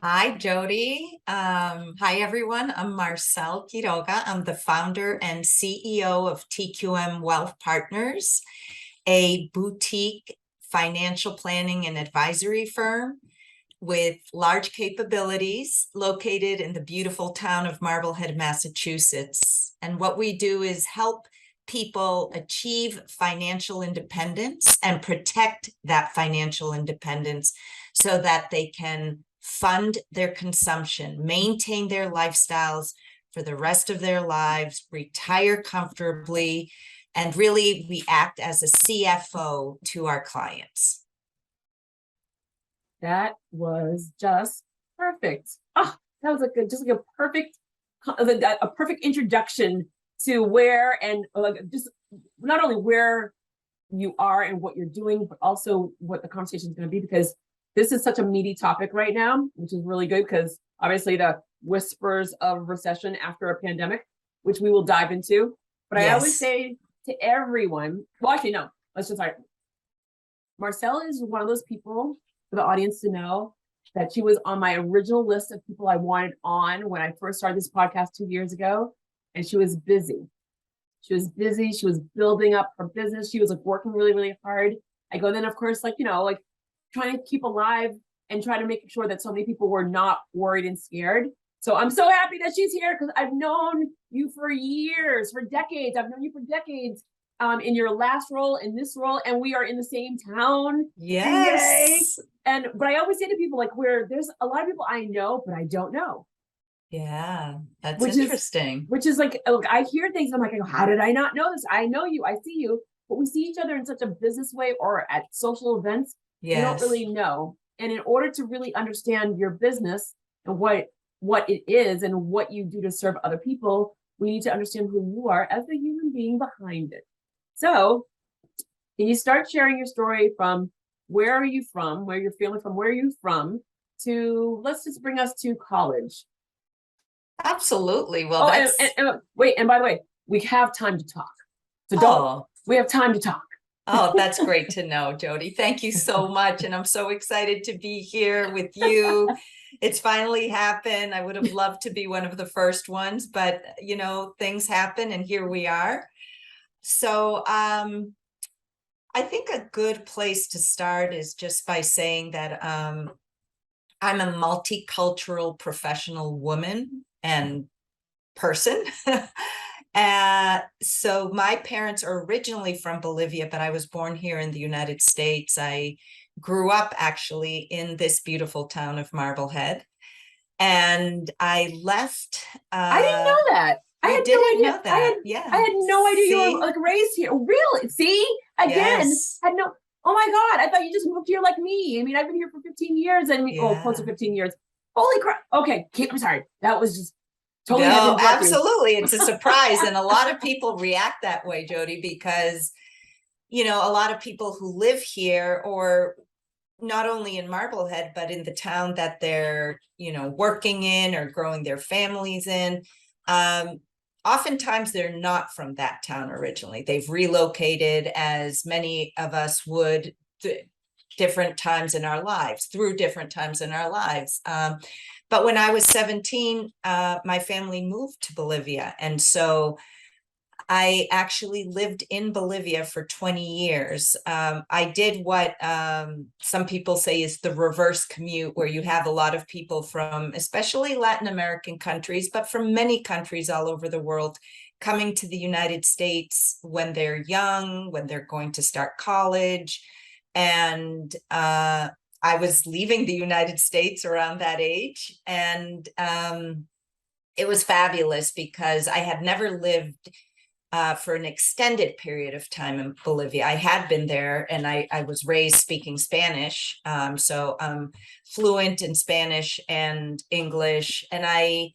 Hi, Jody. Hi, everyone. I'm Marcel Quiroga. I'm the founder and CEO of TQM Wealth Partners, a boutique financial planning and advisory firm with large capabilities located in the beautiful town of Marblehead, Massachusetts. And what we do is help people achieve financial independence and protect that financial independence so that they can fund their consumption, maintain their lifestyles for the rest of their lives, retire comfortably, and really we act as a CFO to our clients. That was just perfect. Oh, that was just like a perfect introduction to where and just not only where you are and what you're doing, but also what the conversation is going to be, because this is such a meaty topic right now, which is really good because obviously the whispers of recession after a pandemic, which we will dive into. But I always say to everyone, well, actually, no, let's just start. Marcel is one of those people for the audience to know that she was on my original list of people I wanted on when I first started this podcast 2 years ago. And she was busy. She was busy. She was building up her business. She was like working really, really hard. I go then, of course, like trying to keep alive and try to make sure that so many people were not worried and scared. So I'm so happy that she's here because I've known you for years, for decades. I've known you for decades. In your last role, in this role, and we are in the same town. Yes. Yay. But I always say to people, like, where there's a lot of people I know, but I don't know. Yeah, that's which interesting. Which is like, look, I hear things, I'm like, how did I not know this? I know you, I see you, but we see each other in such a business way or at social events. We don't really know. And in order to really understand your business and what it is and what you do to serve other people, we need to understand who you are as the human being behind it. So can you start sharing your story from where are you from, where you're feeling from, where are you from, to let's just bring us to college. Absolutely. Well, wait, and by the way, we have time to talk. So we have time to talk. Oh, that's great to know, Jody. Thank you so much. And I'm so excited to be here with you. It's finally happened. I would have loved to be one of the first ones, but things happen and here we are. So I think a good place to start is just by saying that I'm a multicultural professional woman and person. So my parents are originally from Bolivia, but I was born here in the United States. I grew up actually in this beautiful town of Marblehead. And I left. I didn't know that. I had no idea. I had no idea you were like raised here. Really? See? Again, had no. Oh my God. I thought you just moved here like me. I mean, I've been here for 15 years and close to 15 years. Holy crap. Okay. I'm sorry. That was just totally. No, absolutely. It's a surprise. And a lot of people react that way, Jody, because, a lot of people who live here or not only in Marblehead, but in the town that they're, working in or growing their families in, oftentimes they're not from that town originally. They've relocated, as many of us would, different times in our lives, through different times in our lives. But when I was 17, my family moved to Bolivia. And so I actually lived in Bolivia for 20 years. I did what some people say is the reverse commute, where you have a lot of people from especially Latin American countries, but from many countries all over the world, coming to the United States when they're young, when they're going to start college. And I was leaving the United States around that age. And it was fabulous because I had never lived for an extended period of time in Bolivia. I had been there and I was raised speaking Spanish. So I'm fluent in Spanish and English, and I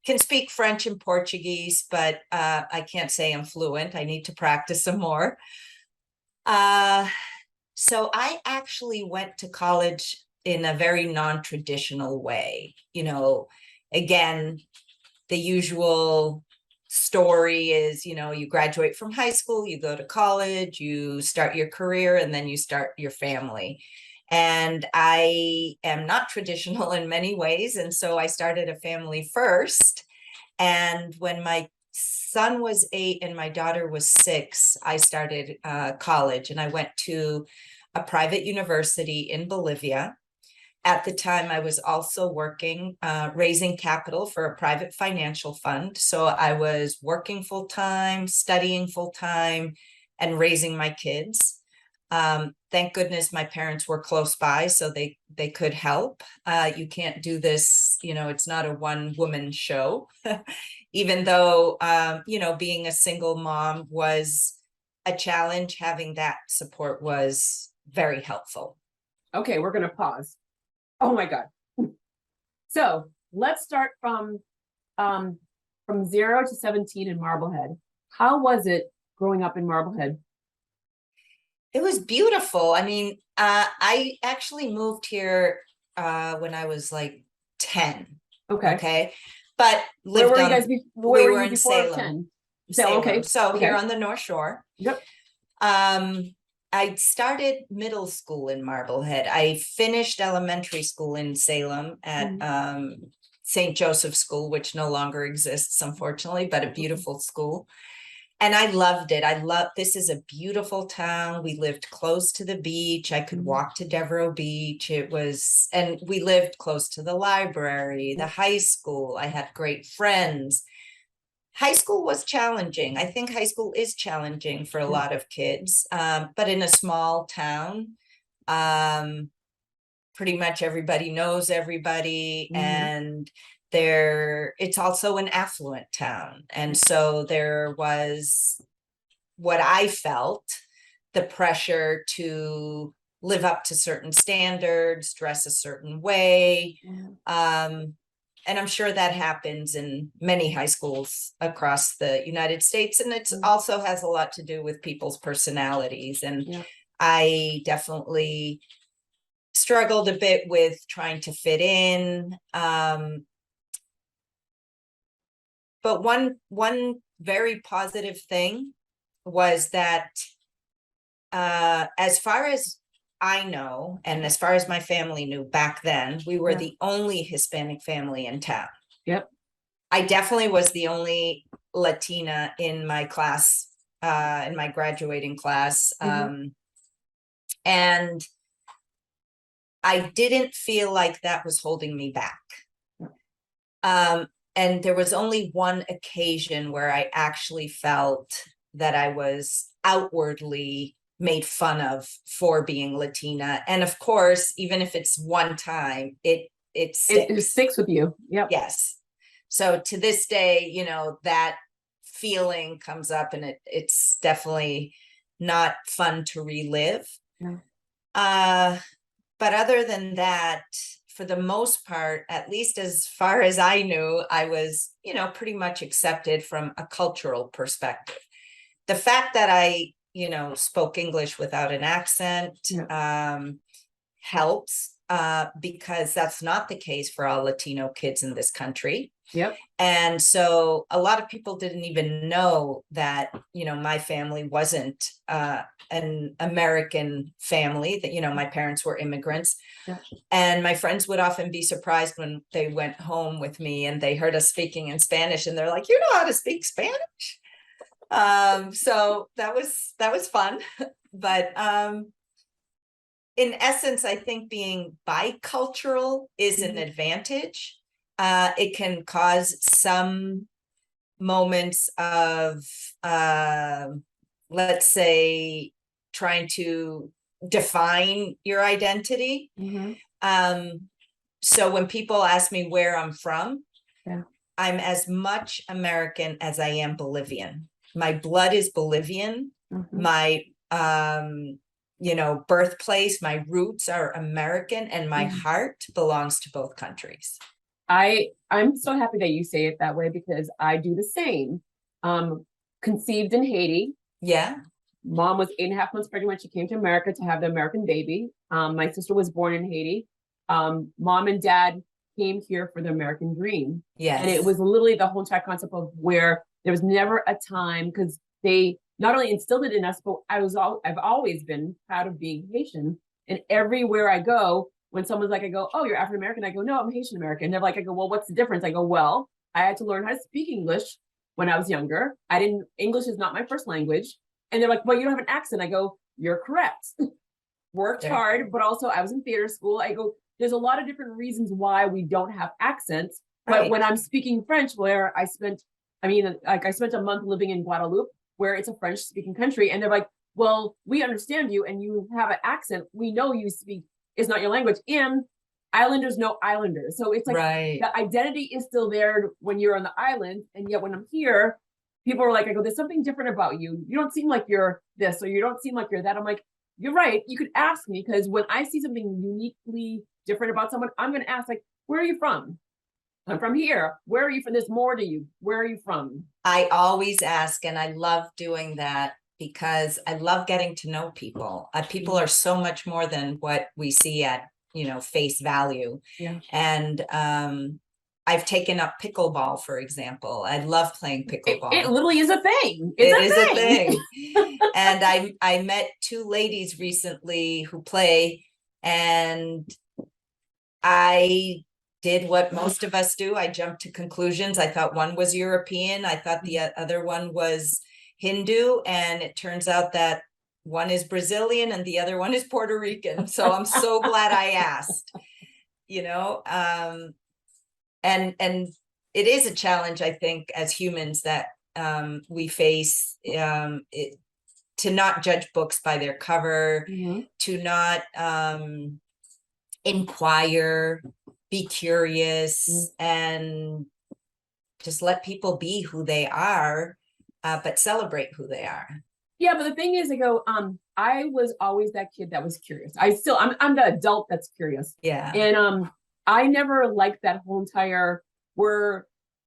can speak French and Portuguese, but I can't say I'm fluent. I need to practice some more. So I actually went to college in a very non-traditional way. Again, the usual story is, you graduate from high school, you go to college, you start your career, and then you start your family. And I am not traditional in many ways. And so I started a family first. And when my son was 8 and my daughter was 6, I started college, and I went to a private university in Bolivia. At the time, I was also working, raising capital for a private financial fund. So I was working full time, studying full time, and raising my kids. Thank goodness my parents were close by, so they could help. You can't do this, it's not a one-woman show. Even though, being a single mom was a challenge, having that support was very helpful. Okay, we're going to pause. Oh my God. So let's start from 0 to 17 in Marblehead. How was it growing up in Marblehead? It was beautiful. I mean, I actually moved here when I was like 10. Okay. Okay. But Where lived were you on, guys? we Where were were you in before Salem. 10? Salem. Okay. So Okay. here on the North Shore. Yep. I started middle school in Marblehead. I finished elementary school in Salem at St. Joseph's School, which no longer exists, unfortunately, but a beautiful school. And I loved it. This is a beautiful town. We lived close to the beach. I could walk to Devereaux Beach. And we lived close to the library, the high school. I had great friends. High school was challenging. I think high school is challenging for a lot of kids, but in a small town, pretty much everybody knows everybody, and it's also an affluent town. And so there was what I felt, the pressure to live up to certain standards, dress a certain way. And I'm sure that happens in many high schools across the United States. And it also has a lot to do with people's personalities. And I definitely struggled a bit with trying to fit in. But one very positive thing was that as far as I know, and as far as my family knew back then, we were the only Hispanic family in town. Yep. I definitely was the only Latina in my class, in my graduating class. And I didn't feel like that was holding me back. And there was only one occasion where I actually felt that I was outwardly made fun of for being Latina. And of course, even if it's one time, it sticks. It sticks with you. Yep. Yes. So to this day, that feeling comes up, and it's definitely not fun to relive. But other than that, for the most part, at least as far as I knew, I was, pretty much accepted from a cultural perspective. The fact that I spoke English without an accent helps, because that's not the case for all Latino kids in this country. Yep. And so a lot of people didn't even know that, my family wasn't an American family, that, my parents were immigrants. Yeah. And my friends would often be surprised when they went home with me and they heard us speaking in Spanish, and they're like, "You know how to speak Spanish?" So that was fun. But in essence, I think being bicultural is an advantage. It can cause some moments of, let's say, trying to define your identity. So when people ask me where I'm from, I'm as much American as I am Bolivian. My blood is Bolivian. My birthplace, my roots are American, and my heart belongs to both countries. I'm so happy that you say it that way, because I do the same. Conceived in Haiti. Yeah. Mom was 8.5 months pregnant when she came to America to have the American baby. My sister was born in Haiti. Mom and dad came here for the American dream. Yes. And it was literally the whole entire concept of where there was never a time, because they not only instilled it in us, but I've always been proud of being Haitian. And everywhere I go, when someone's like, I go, oh, you're African American. I go, no, I'm Haitian American. And they're like, I go, well, what's the difference? I go, well, I had to learn how to speak English when I was younger. English is not my first language. And they're like, well, you don't have an accent. I go, you're correct. Worked hard, but also I was in theater school. I go, there's a lot of different reasons why we don't have accents. But when I'm speaking French, where I spent a month living in Guadeloupe, where it's a French speaking country. And they're like, well, we understand you and you have an accent. We know you speak, it's not your language. And islanders know islanders. So it's like the identity is still there when you're on the island. And yet when I'm here, people are like, I go, there's something different about you. You don't seem like you're this, or you don't seem like you're that. I'm like, you're right. You could ask me, because when I see something uniquely different about someone, I'm going to ask, like, where are you from? I'm from here. Where are you from? There's more to you. Where are you from? I always ask, and I love doing that because I love getting to know people. People are so much more than what we see at, face value. Yeah. And I've taken up pickleball, for example. I love playing pickleball. It literally is a thing. It is a thing. And I met two ladies recently who play, and I did what most of us do. I jumped to conclusions. I thought one was European. I thought the other one was Hindu. And it turns out that one is Brazilian and the other one is Puerto Rican. So I'm so glad I asked, and it is a challenge, I think, as humans that we face, to not judge books by their cover, to not inquire, be curious, and just let people be who they are, but celebrate who they are. Yeah, but the thing is, I was always that kid that was curious. I'm the adult that's curious. Yeah. And I never liked that whole entire, we're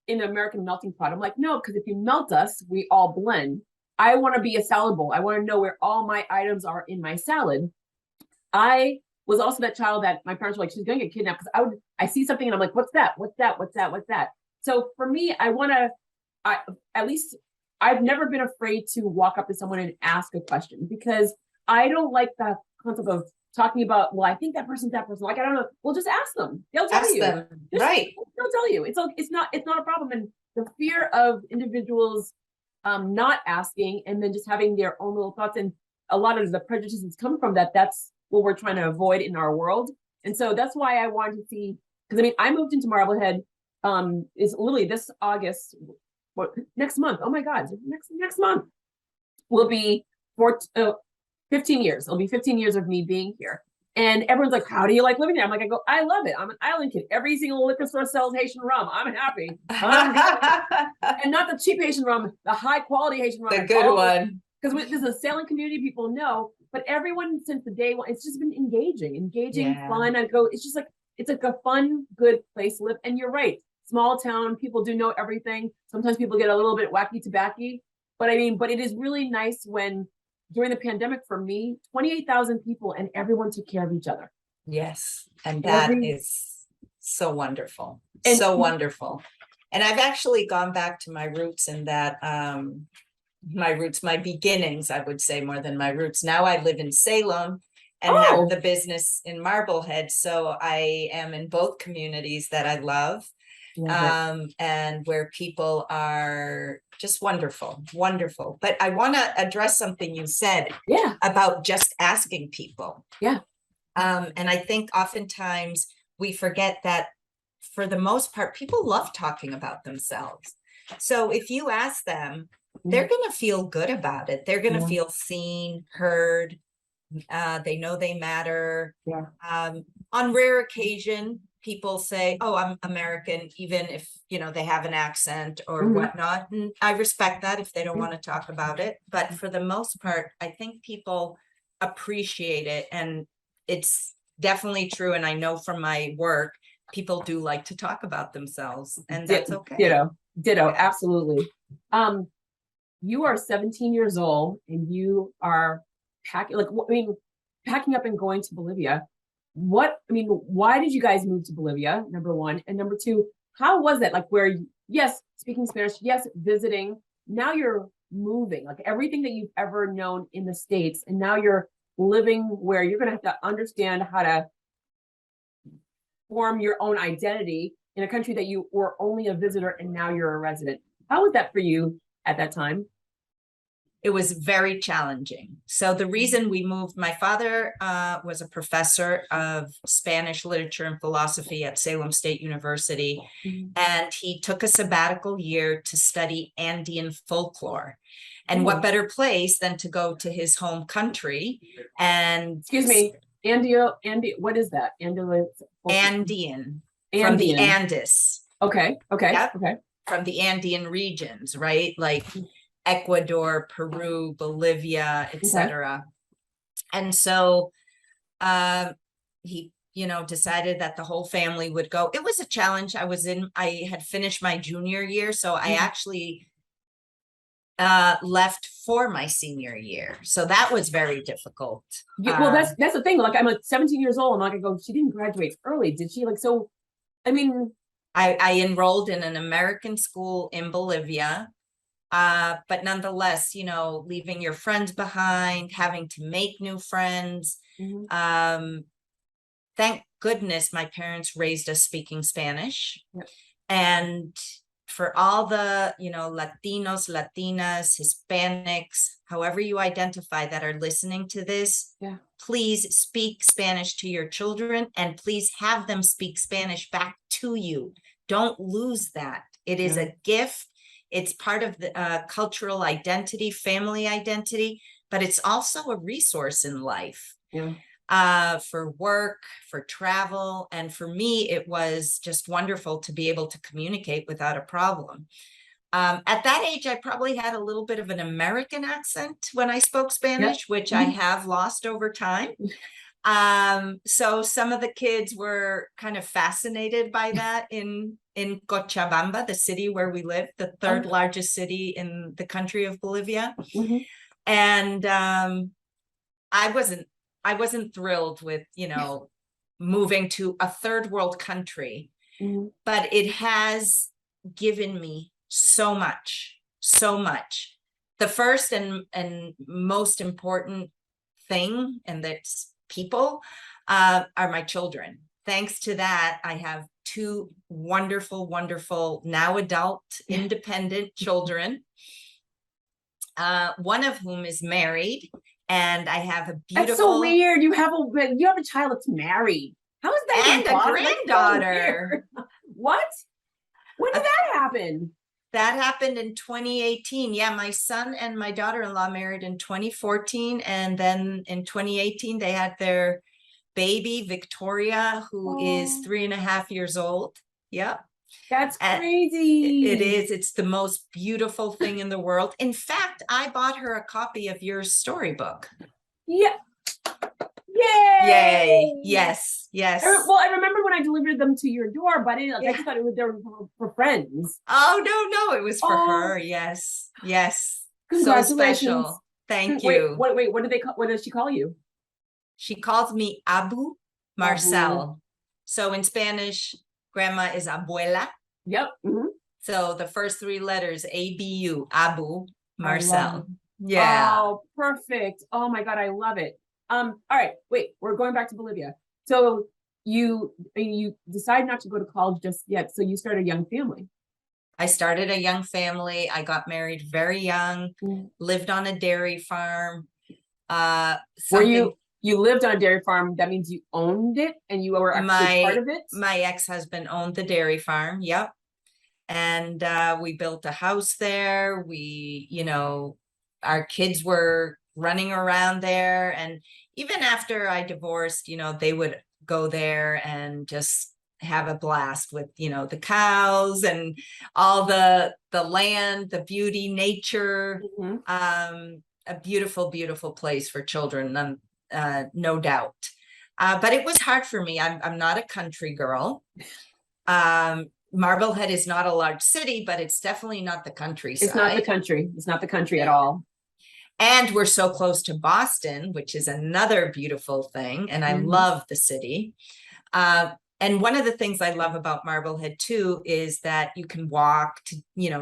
in the American melting pot. I'm like, no, because if you melt us, we all blend. I want to be a salad bowl. I want to know where all my items are in my salad. I was also that child that my parents were like, she's going to get kidnapped, because I see something and I'm like, what's that? What's that? What's that? What's that? So for me, I've never been afraid to walk up to someone and ask a question, because I don't like the concept of talking about, well, I think that person's that person. Like, I don't know. Well, just ask them. They'll tell you. Right. They'll tell you. It's not a problem. And the fear of individuals not asking and then just having their own little thoughts, and a lot of the prejudices come from that. That's what we're trying to avoid in our world. And so that's why I wanted to see, because I moved into Marblehead is literally this August. Next month, oh my God, next month will be 15 years. It'll be 15 years of me being here. And everyone's like, how do you like living there? I'm like, I love it. I'm an island kid. Every single liquor store sells Haitian rum. I'm happy. And not the cheap Haitian rum, the high quality Haitian rum. The good one. Because this is a sailing community, people know, but everyone since the day one, it's just been engaging, fun. It's like a fun, good place to live. And you're right. Small town, people do know everything. Sometimes people get a little bit wacky tobacco, but it is really nice when during the pandemic, for me, 28,000 people and everyone took care of each other. Yes. And that is so wonderful. So wonderful. And I've actually gone back to my roots in that, my beginnings, I would say, more than my roots. Now I live in Salem and have the business in Marblehead. So I am in both communities that I love. And where people are just wonderful. But I want to address something you said about just asking people. Yeah. And I think oftentimes we forget that for the most part, people love talking about themselves. So if you ask them, they're going to feel good about it. They're going to feel seen, heard. They know they matter. On rare occasion, people say, oh, I'm American, even if, they have an accent or whatnot. And I respect that if they don't want to talk about it. But for the most part, I think people appreciate it. And it's definitely true. And I know from my work, people do like to talk about themselves, and that's okay. Ditto, absolutely. You are 17 years old and you are packing up and going to Bolivia. Why did you guys move to Bolivia? Number one. And number two, how was that? Like, where, yes, speaking Spanish, yes, visiting. Now you're moving, like everything that you've ever known in the States. And now you're living where you're going to have to understand how to form your own identity in a country that you were only a visitor and now you're a resident. How was that for you at that time? It was very challenging. So the reason we moved, my father was a professor of Spanish literature and philosophy at Salem State University, and he took a sabbatical year to study Andean folklore. And what better place than to go to his home country and— Excuse me, what is that? Andean, from the Andes. Okay. Yep. From the Andean regions, right? Like Ecuador, Peru, Bolivia, etc. And so he, decided that the whole family would go. It was a challenge. I had finished my junior year, so I actually left for my senior year. So that was very difficult. Well, that's the thing. Like, I'm like 17 years old. I'm not gonna go, she didn't graduate early, did she? Like, so, I mean, I enrolled in an American school in Bolivia. But nonetheless, leaving your friends behind, having to make new friends. Thank goodness my parents raised us speaking Spanish. And for all the, Latinos, Latinas, Hispanics, however you identify that are listening to this, please speak Spanish to your children, and please have them speak Spanish back to you. Don't lose that. It is a gift. It's part of the cultural identity, family identity, but it's also a resource in life. For work, for travel. And for me, it was just wonderful to be able to communicate without a problem. At that age, I probably had a little bit of an American accent when I spoke Spanish, which I have lost over time. So some of the kids were kind of fascinated by that in Cochabamba, the city where we live, the third largest city in the country of Bolivia. And I wasn't thrilled with, moving to a third world country, but it has given me so much. The first and most important thing, and that's people, are my children. Thanks to that, I have two wonderful, now adult, independent children, one of whom is married, and I have a beautiful— That's so weird. You have a child that's married. How is that? And a granddaughter. What? When did that happen? That happened in 2018. Yeah, my son and my daughter-in-law married in 2014, and then in 2018 they had their baby Victoria, who is 3.5 years old. Yep. That's crazy. It is. It's the most beautiful thing in the world. In fact, I bought her a copy of your storybook. Yeah. Yay. Yes. Well, I remember when I delivered them to your door, but I just thought they were for friends. Oh, no, it was for her. Yes. Congratulations. So special. Thank you. Wait, what does she call you? She calls me Abu Marcel. So in Spanish, grandma is abuela. Yep. So the first three letters, ABU, Abu Marcel. Oh, perfect. Oh my God, I love it. All right, wait, we're going back to Bolivia. So you decide not to go to college just yet. So you started a young family. I started a young family. I got married very young, lived on a dairy farm. You lived on a dairy farm, that means you owned it and you were actually part of it? My ex-husband owned the dairy farm. Yep. And we built a house there. Our kids were running around there. And even after I divorced, they would go there and just have a blast with, the cows and all the land, the beauty, nature. A beautiful, beautiful place for children, no doubt. But it was hard for me. I'm not a country girl. Marblehead is not a large city, but it's definitely not the countryside. It's not the country. It's not the country at all. And we're so close to Boston, which is another beautiful thing. And I love the city. And one of the things I love about Marblehead too is that you can walk to,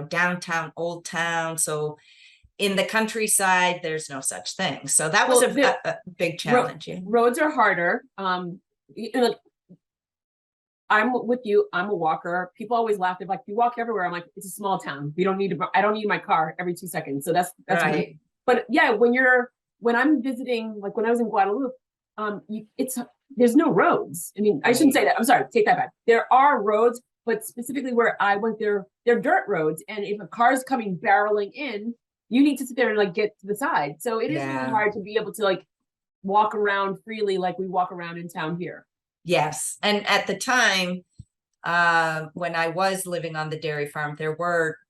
downtown Old Town. So in the countryside, there's no such thing. So that was a big challenge. Roads are harder. Like, I'm with you. I'm a walker. People always laugh. They're like, you walk everywhere. I'm like, it's a small town. We don't need I don't need my car every 2 seconds. So that's right. But yeah, when I'm visiting, like when I was in Guadeloupe, there's no roads. I mean, I shouldn't say that. I'm sorry, take that back. There are roads, but specifically where I went there, they're dirt roads. And if a car is coming barreling in, you need to sit there and like get to the side. So it is really hard to be able to like walk around freely like we walk around in town here. Yes. And at the time, when I was living on the dairy farm,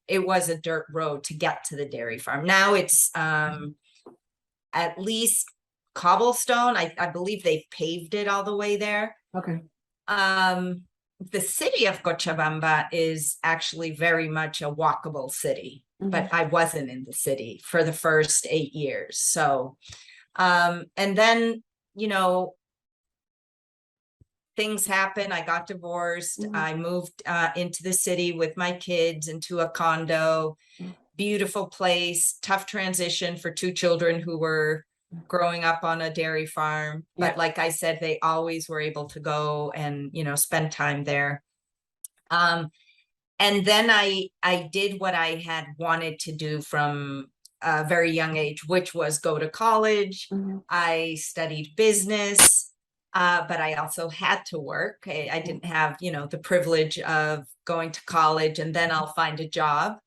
it was a dirt road to get to the dairy farm. Now it's at least cobblestone. I believe they've paved it all the way there. Okay. The city of Cochabamba is actually very much a walkable city, but I wasn't in the city for the first 8 years. So, and then, you know, things happen. I got divorced. I moved into the city with my kids into a condo, beautiful place, tough transition for 2 children who were growing up on a dairy farm. But like I said, they always were able to go and, you know, spend time there. And then I did what I had wanted to do from a very young age, which was go to college. I studied business. But I also had to work. I didn't have, you know, the privilege of going to college and then I'll find a job.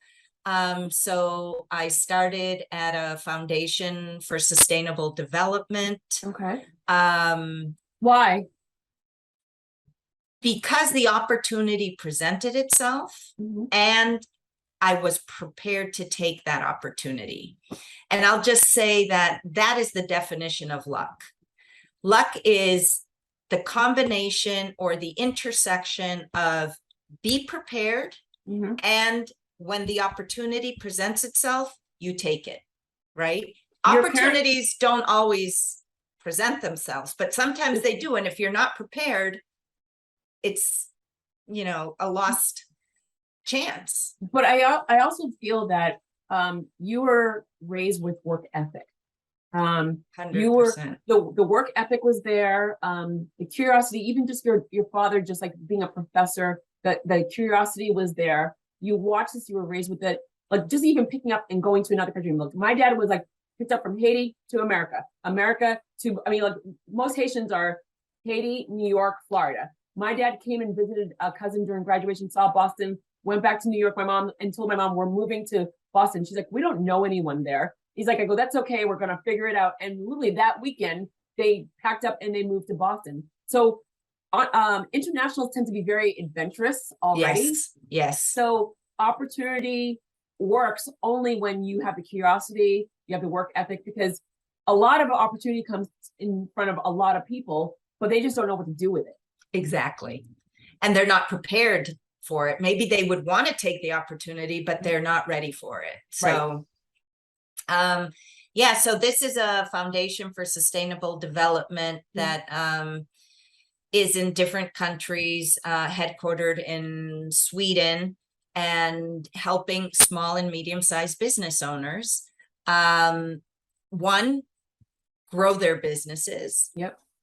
So I started at a foundation for sustainable development. Okay. Why? Because the opportunity presented itself and I was prepared to take that opportunity. And I'll just say that that is the definition of luck. Luck is the combination or the intersection of be prepared and when the opportunity presents itself, you take it, right? Opportunities don't always present themselves, but sometimes they do. And if you're not prepared, it's, you know, a lost chance. But I also feel that you were raised with work ethic. 100%. You were the work ethic was there, the curiosity, even just your father just like being a professor, the curiosity was there. You watched this, you were raised with it, like just even picking up and going to another country. Look, my dad was like picked up from Haiti to America to, I mean, like most Haitians are Haiti, New York, Florida. My dad came and visited a cousin during graduation, saw Boston, went back to New York, my mom, and told my mom, we're moving to Boston. She's like, we don't know anyone there. He's like, I go, that's okay. We're going to figure it out. And literally that weekend, they packed up and they moved to Boston. So internationals tend to be very adventurous already. Yes. So opportunity works only when you have the curiosity, you have the work ethic, because a lot of opportunity comes in front of a lot of people, but they just don't know what to do with it. Exactly. And they're not prepared for it. Maybe they would want to take the opportunity, but they're not ready for it. So, yeah, so this is a foundation for sustainable development that is in different countries, headquartered in Sweden, and helping small and medium-sized business owners, one, grow their businesses.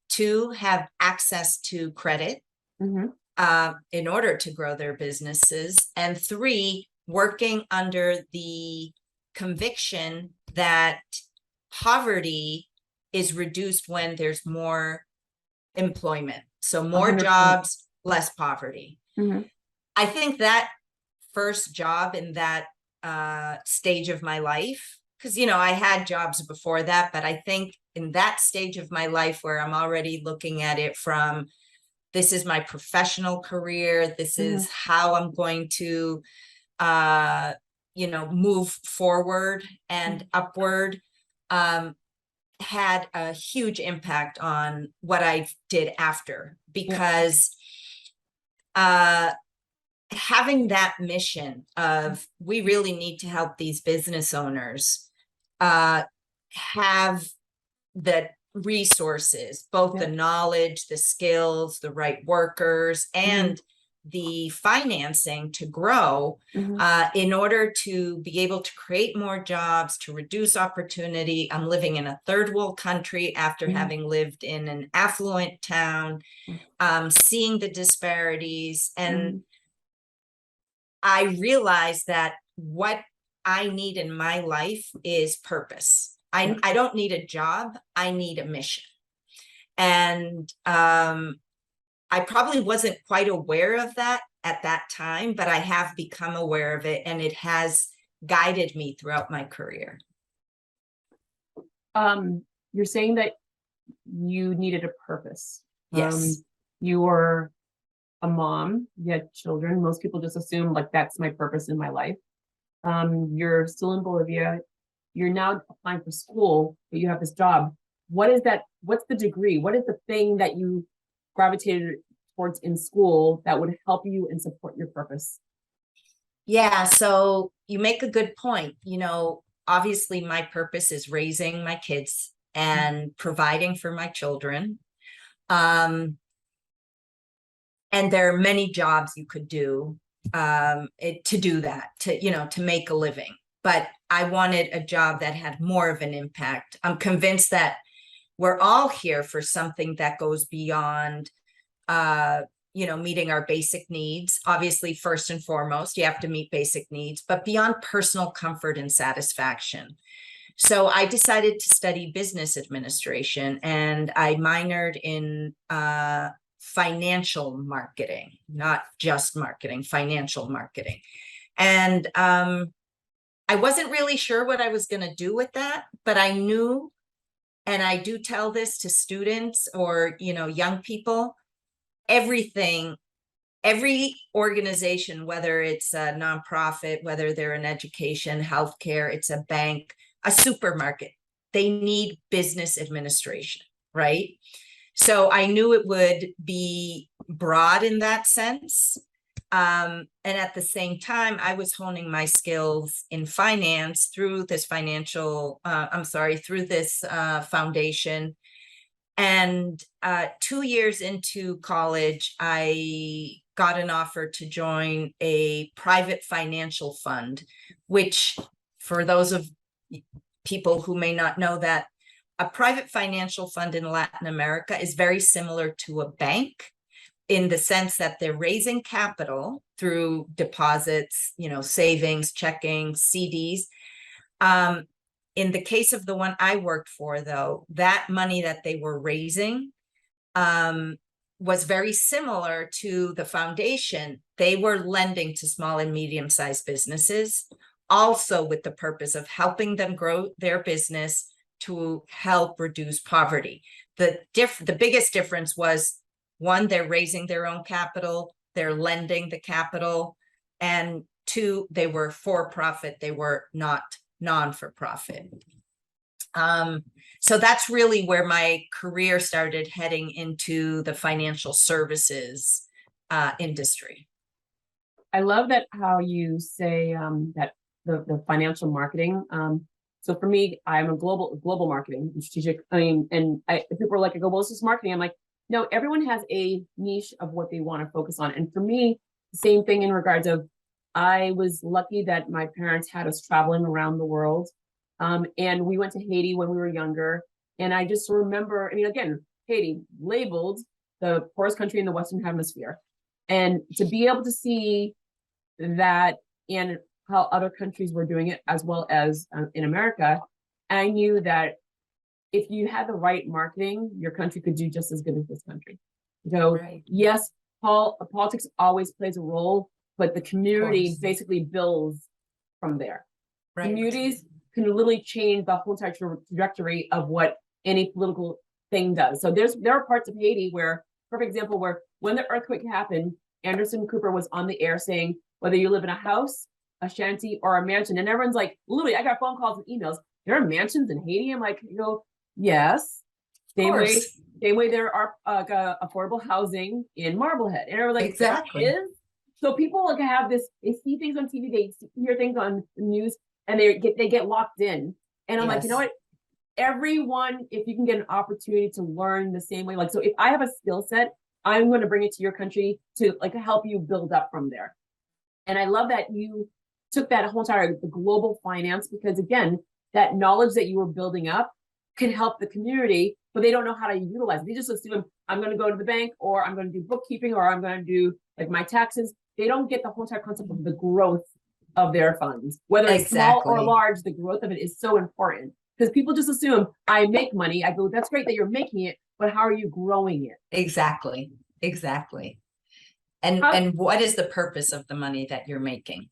Two, have access to credit in order to grow their businesses. And three, working under the conviction that poverty is reduced when there's more employment. So more 100%. Jobs, less poverty. I think that first job in that stage of my life, because, you know, I had jobs before that, but I think in that stage of my life where I'm already looking at it from, this is my professional career, this is how I'm going to, you know, move forward and upward, had a huge impact on what I did after, because having that mission of we really need to help these business owners have the resources, both the knowledge, the skills, the right workers, and the financing to grow in order to be able to create more jobs, to reduce opportunity. I'm living in a third world country after having lived in an affluent town, seeing the disparities. And I realized that what I need in my life is purpose. I don't need a job. I need a mission. And I probably wasn't quite aware of that at that time, but I have become aware of it, and it has guided me throughout my career. You're saying that you needed a purpose. Yes. You were a mom, you had children. Most people just assume like that's my purpose in my life. You're still in Bolivia. You're now applying for school, but you have this job. What is that? What's the degree? What is the thing that you gravitated towards in school that would help you and support your purpose? Yeah, so you make a good point. You know, obviously my purpose is raising my kids and providing for my children. And there are many jobs you could do to do that, to make a living. But I wanted a job that had more of an impact. I'm convinced that we're all here for something that goes beyond, meeting our basic needs. Obviously, first and foremost, you have to meet basic needs, but beyond personal comfort and satisfaction. So I decided to study business administration, and I minored in financial marketing, not just marketing, financial marketing. And I wasn't really sure what I was going to do with that, but I knew, and I do tell this to students or, young people, every organization, whether it's a nonprofit, whether they're in education, healthcare, it's a bank, a supermarket, they need business administration, right? So I knew it would be broad in that sense. And at the same time, I was honing my skills in finance through this foundation. And 2 years into college, I got an offer to join a private financial fund, which, for those of people who may not know, that a private financial fund in Latin America is very similar to a bank, in the sense that they're raising capital through deposits, savings, checking, CDs. In the case of the one I worked for, though, that money that they were raising was very similar to the foundation. They were lending to small and medium-sized businesses, also with the purpose of helping them grow their business to help reduce poverty. The biggest difference was, one, they're raising their own capital, they're lending the capital, and two, they were for-profit, they were not non-for-profit. So that's really where my career started, heading into the financial services industry. I love that how you say that the financial marketing. So for me, I'm a global marketing and strategic. People are like, I go, well, it's just marketing. I'm like, no, everyone has a niche of what they want to focus on. And for me, same thing in regards of, I was lucky that my parents had us traveling around the world. And we went to Haiti when we were younger. And I just remember, again, Haiti labeled the poorest country in the Western Hemisphere. And to be able to see that and how other countries were doing it, as well as in America, I knew that if you had the right marketing, your country could do just as good as this country. Right. Yes, politics always plays a role, but the community basically builds from there. Right. Communities can literally change the whole entire trajectory of what any political thing does. So there are parts of Haiti where, perfect example, where when the earthquake happened, Anderson Cooper was on the air saying, whether you live in a house, a shanty, or a mansion, and everyone's like, literally, I got phone calls and emails, there are mansions in Haiti. I'm like, yes. Same way there are affordable housing in Marblehead. And everyone's like, exactly. So people have this, they see things on TV, they hear things on the news, and they get locked in. And I'm like, you know what? Everyone, if you can get an opportunity to learn the same way, so if I have a skill set, I'm going to bring it to your country to like help you build up from there. And I love that you took that whole entire the global finance, because again, that knowledge that you were building up can help the community, but they don't know how to utilize it. They just assume I'm going to go to the bank, or I'm going to do bookkeeping, or I'm going to do like my taxes. They don't get the whole entire concept of the growth of their funds, whether it's small or Exactly. large. The growth of it is so important, because people just assume I make money. I go, that's great that you're making it, but how are you growing it? Exactly. Exactly. How, And what is the purpose of the money that you're making?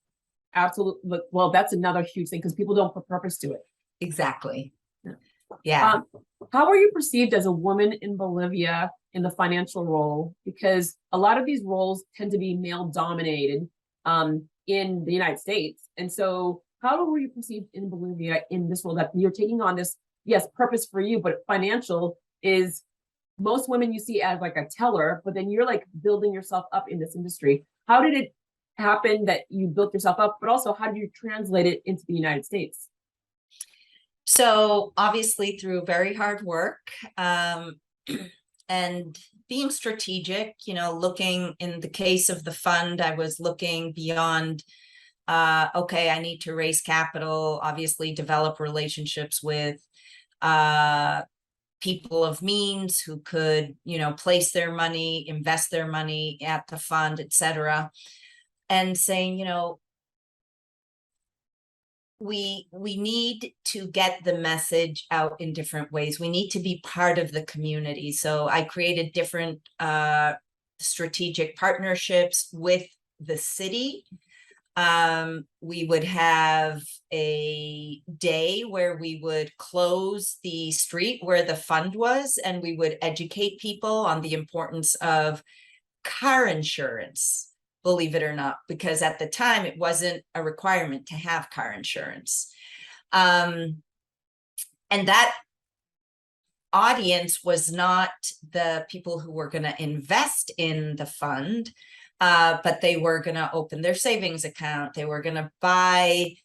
absolutely. Well, that's another huge thing, because people don't put purpose to it. Exactly. Yeah. Yeah. How are you perceived as a woman in Bolivia in the financial role? Because a lot of these roles tend to be male dominated in the United States. And so how were you perceived in Bolivia in this role that you're taking on this, yes, purpose for you, but financial is most women you see as like a teller, but then you're like building yourself up in this industry. How did it happen that you built yourself up, but also how did you translate it into the United States? So obviously through very hard work, and being strategic, looking in the case of the fund, I was looking beyond, okay, I need to raise capital, obviously develop relationships with people of means who could, place their money, invest their money at the fund, etc. And saying, we need to get the message out in different ways. We need to be part of the community. So I created different strategic partnerships with the city. We would have a day where we would close the street where the fund was, and we would educate people on the importance of car insurance, believe it or not, because at the time it wasn't a requirement to have car insurance. And that audience was not the people who were going to invest in the fund, but they were going to open their savings account. They were going to buy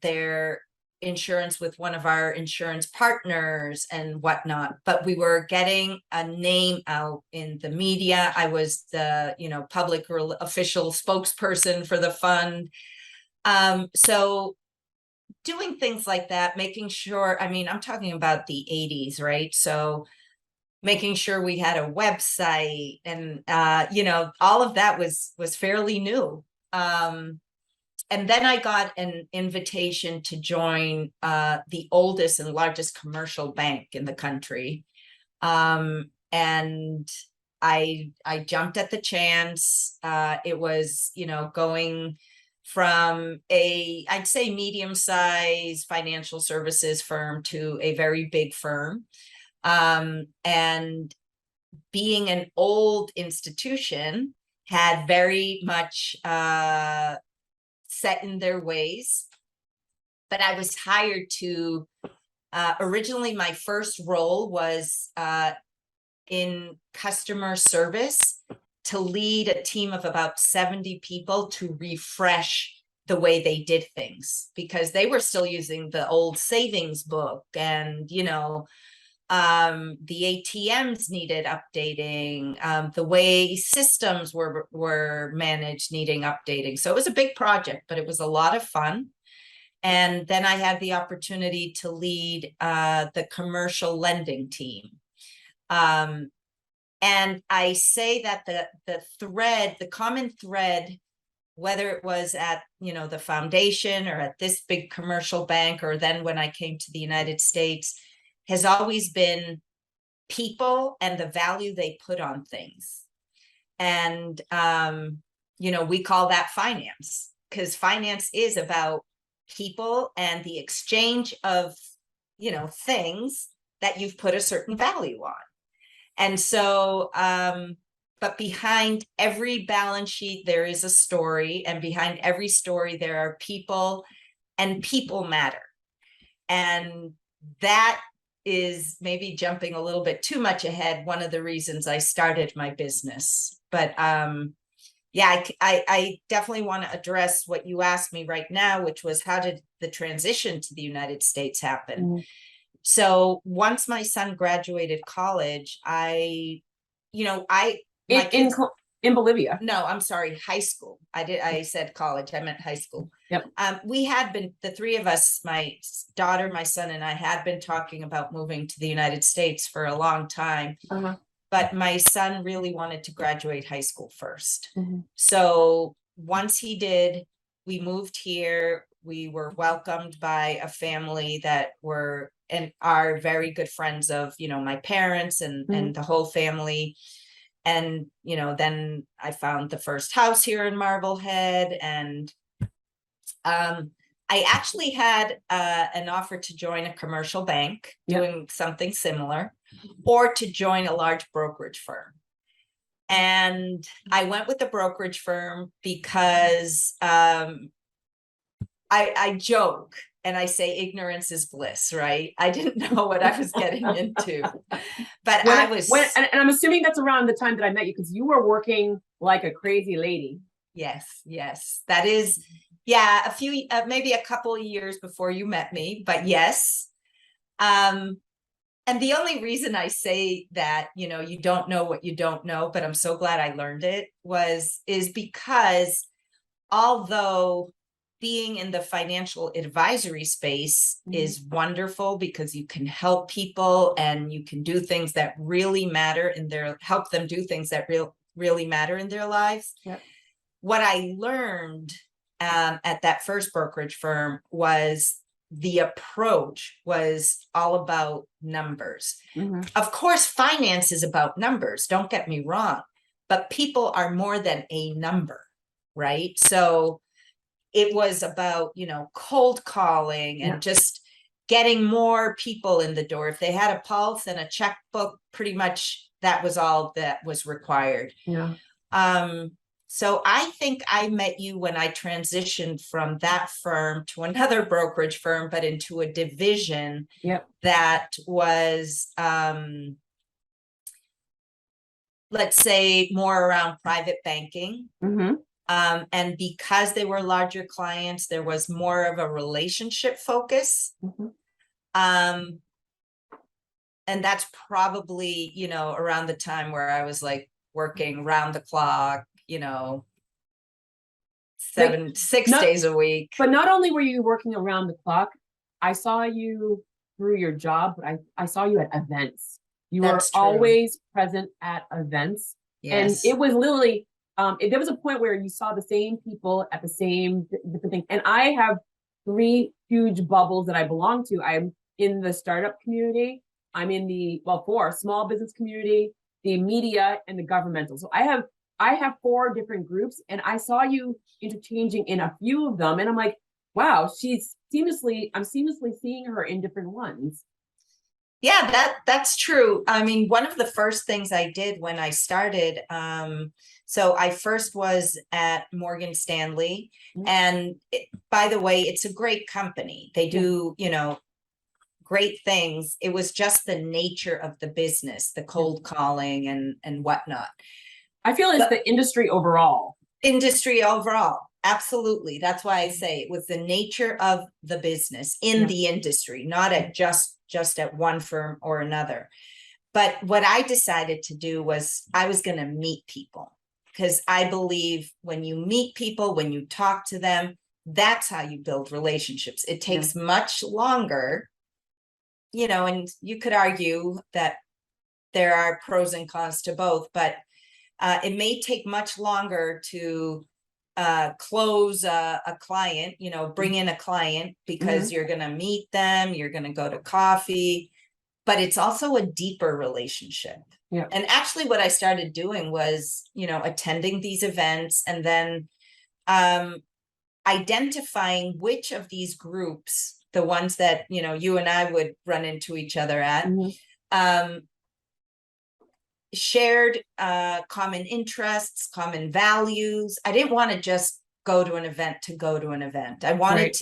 their insurance with one of our insurance partners and whatnot. But we were getting a name out in the media. I was the, public official spokesperson for the fund. So doing things like that, making sure, I'm talking about the 80s, right? So making sure we had a website and, all of that was fairly new. And then I got an invitation to join the oldest and largest commercial bank in the country. And I jumped at the chance. It was, going from I'd say medium-sized financial services firm to a very big firm. And being an old institution had very much set in their ways. But I was hired to, originally my first role was in customer service, to lead a team of about 70 people to refresh the way they did things, because they were still using the old savings book, and the ATMs needed updating, the way systems were managed needing updating. So it was a big project, but it was a lot of fun. And then I had the opportunity to lead the commercial lending team. And I say that the common thread, whether it was at, the foundation or at this big commercial bank, or then when I came to the United States, has always been people and the value they put on things. And, we call that finance, because finance is about people and the exchange of, things that you've put a certain value on. And so, but behind every balance sheet, there is a story, and behind every story, there are people, and people matter. And that is maybe jumping a little bit too much ahead, one of the reasons I started my business. But yeah, I definitely want to address what you asked me right now, which was how did the transition to the United States happen? Mm-hmm. So once my son graduated college, I you know, my In kids, in Bolivia. no, I'm sorry, high school. I said college, I meant high school. Yep. We had been, the three of us, my daughter, my son, and I had been talking about moving to the United States for a long time. Uh-huh. But my son really wanted to graduate high school first. Mhm. So once he did, we moved here. We were welcomed by a family that were and are very good friends of, you know, my parents and the whole family. And, you know, then I found the first house here in Marblehead, and I actually had an offer to join a commercial bank doing something similar, or to join a large brokerage firm. And I went with the brokerage firm because I joke and I say ignorance is bliss, right? I didn't know what I was getting into, but and I'm assuming that's around the time that I met you, because you were working like a crazy lady. Yes, that is, yeah, a few, maybe a couple of years before you met me, but yes. And the only reason I say that, you know, you don't know what you don't know, but I'm so glad I learned it, is because although being in the financial advisory space is wonderful, because you can help people and you can do things that really matter help them do things that really matter in their lives. Yep. What I learned at that first brokerage firm was the approach was all about numbers. Of course, finance is about numbers, don't get me wrong, but people are more than a number, right? So it was about, you know, cold calling and just getting more people in the door. If they had a pulse and a checkbook, pretty much that was all that was required. Yeah. So I think I met you when I transitioned from that firm to another brokerage firm, but into a division that was, let's say, more around private banking. And because they were larger clients, there was more of a relationship focus. And that's probably, you know, around the time where I was like working round the clock, you know, 6 days a week. But not only were you working around the clock, I saw you through your job, but I saw you at events. You were always present at events. And it was literally, there was a point where you saw the same people at the same different thing. And I have 3 huge bubbles that I belong to. I'm in the startup community. I'm in the, 4 small business community, the media, and the governmental. So I have 4 different groups, and I saw you interchanging in a few of them. And I'm like, wow, I'm seamlessly seeing her in different ones. Yeah, that's true. I mean, one of the first things I did when I started, so I first was at Morgan Stanley, and by the way, it's a great company. They do, you know, great things. It was just the nature of the business, the cold calling and whatnot. I feel it's the industry overall. Absolutely. That's why I say it was the nature of the business in the industry, not at just at one firm or another. But what I decided to do was I was going to meet people, because I believe when you meet people, when you talk to them, that's how you build relationships. It takes much longer, you know, and you could argue that there are pros and cons to both, but it may take much longer to close a client, you know, bring in a client, because you're going to meet them, you're going to go to coffee, but it's also a deeper relationship. And actually what I started doing was, you know, attending these events, and then identifying which of these groups, the ones that, you know, you and I would run into each other at, shared common interests, common values. I didn't want to just go to an event to go to an event. I wanted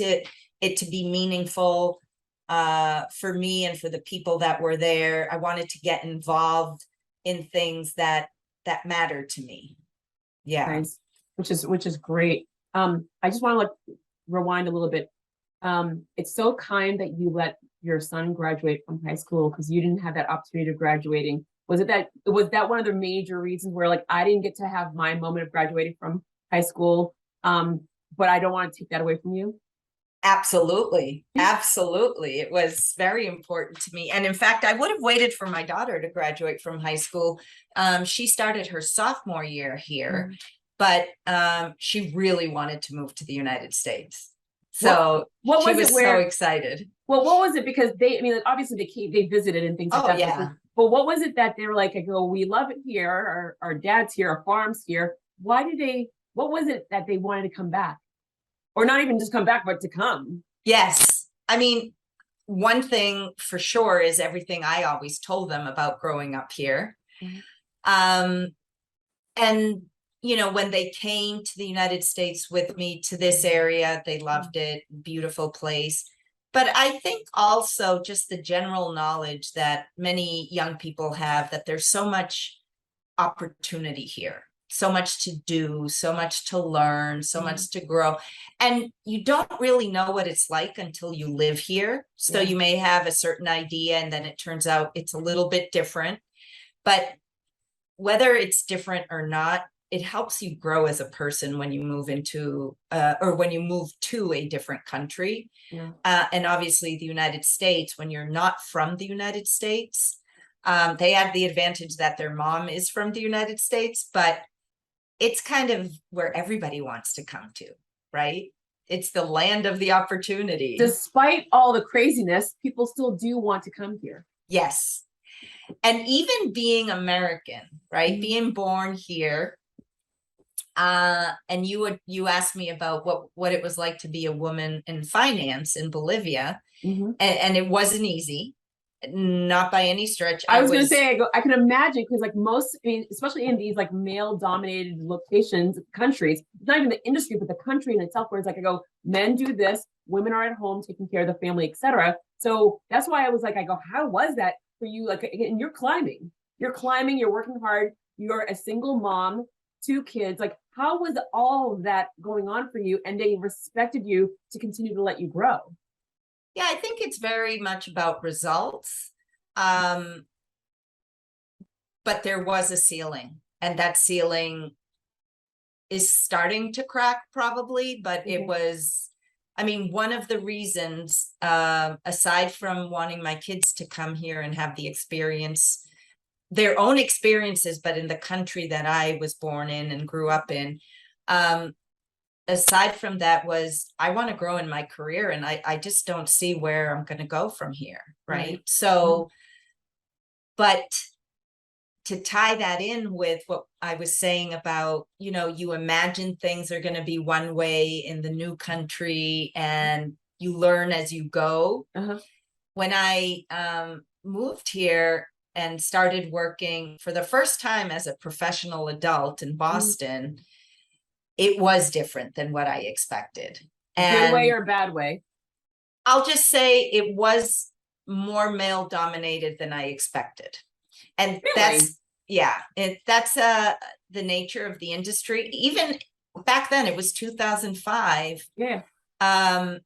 it to be meaningful for me and for the people that were there. I wanted to get involved in things that mattered to me. Nice. Which is great. I just want to like rewind a little bit. It's so kind that you let your son graduate from high school, because you didn't have that opportunity of graduating. Was that one of the major reasons where like I didn't get to have my moment of graduating from high school, but I don't want to take that away from you? Absolutely. Absolutely. It was very important to me. And in fact, I would have waited for my daughter to graduate from high school. She started her sophomore year here, but she really wanted to move to the United States. So what she was was it where, so excited. well, what was it? Because they, I mean, obviously they visited and things like Oh, that. yeah. But what was it that they were like, I go, we love it here, our dad's here, our farm's here. What was it that they wanted to come back? Or not even just come back, but to come? Yes. I mean, one thing for sure is everything I always told them about growing up here. And, you know, when they came to the United States with me to this area, they loved it. Beautiful place. But I think also just the general knowledge that many young people have, that there's so much opportunity here, so much to do, so much to learn, so much to grow. And you don't really know what it's like until you live here. So you may have a certain idea and then it turns out it's a little bit different. But whether it's different or not, it helps you grow as a person when you move into or when you move to a different country. And obviously the United States, when you're not from the United States, they have the advantage that their mom is from the United States, but it's kind of where everybody wants to come to, right? It's the land of the opportunity. Despite all the craziness, people still do want to come here. Yes. And even being American, right? Being born here, and you asked me about what it was like to be a woman in finance in Bolivia, and it wasn't easy, not by any stretch. I was gonna say, I can imagine, because like most, I mean, especially in these like male dominated locations, countries, not even the industry, but the country in itself, where it's like, I go, men do this, women are at home taking care of the family, etc. So that's why I was like, I go, how was that for you? Like, and you're climbing, you're working hard, you're a single mom, 2 kids. Like, how was all of that going on for you? And they respected you to continue to let you grow. Yeah, I think it's very much about results. But there was a ceiling, and that ceiling is starting to crack probably, but it was, I mean, one of the reasons, aside from wanting my kids to come here and have the experience, their own experiences, but in the country that I was born in and grew up in, aside from that was, I want to grow in my career, and I just don't see where I'm going to go from here. Right. So, but to tie that in with what I was saying about, you know, you imagine things are going to be one way in the new country and you learn as you go. When I moved here and started working for the first time as a professional adult in Boston, it was different than what I expected. Good way or bad way? I'll just say it was more male dominated than I expected. And that's, yeah, that's the nature of the industry. Even back then, it was 2005. And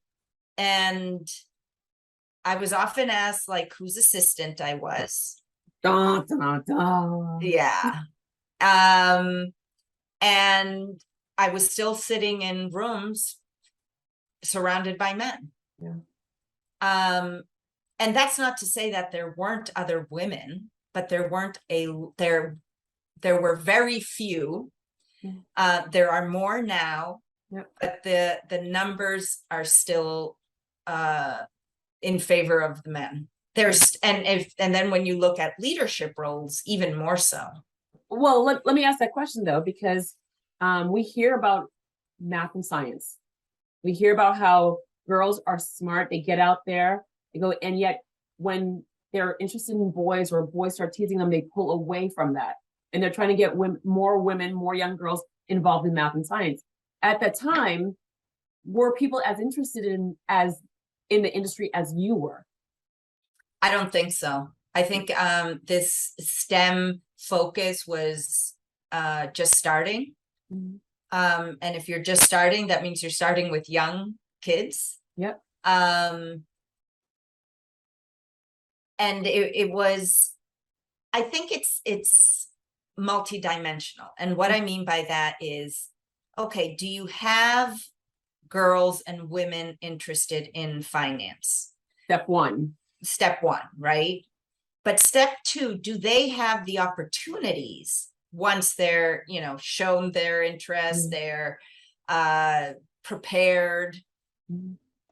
I was often asked, like, whose assistant I was. Yeah. And I was still sitting in rooms surrounded by men. And that's not to say that there weren't other women, but there were very few. There are more now, but the numbers are still in favor of the men. There's and then when you look at leadership roles, even more so. Well, let me ask that question though, because we hear about math and science. We hear about how girls are smart, they get out there, they go, and yet when they're interested in boys or boys start teasing them, they pull away from that. And they're trying to get women, more young girls involved in math and science. At that time, were people as interested in the industry as you were? I don't think so. I think this STEM focus was just starting. And if you're just starting, that means you're starting with young kids. And it was I think it's multidimensional. And what I mean by that is, okay, do you have girls and women interested in finance? Step one. Step one, right? But step two, do they have the opportunities once they're, shown their interest, they're prepared?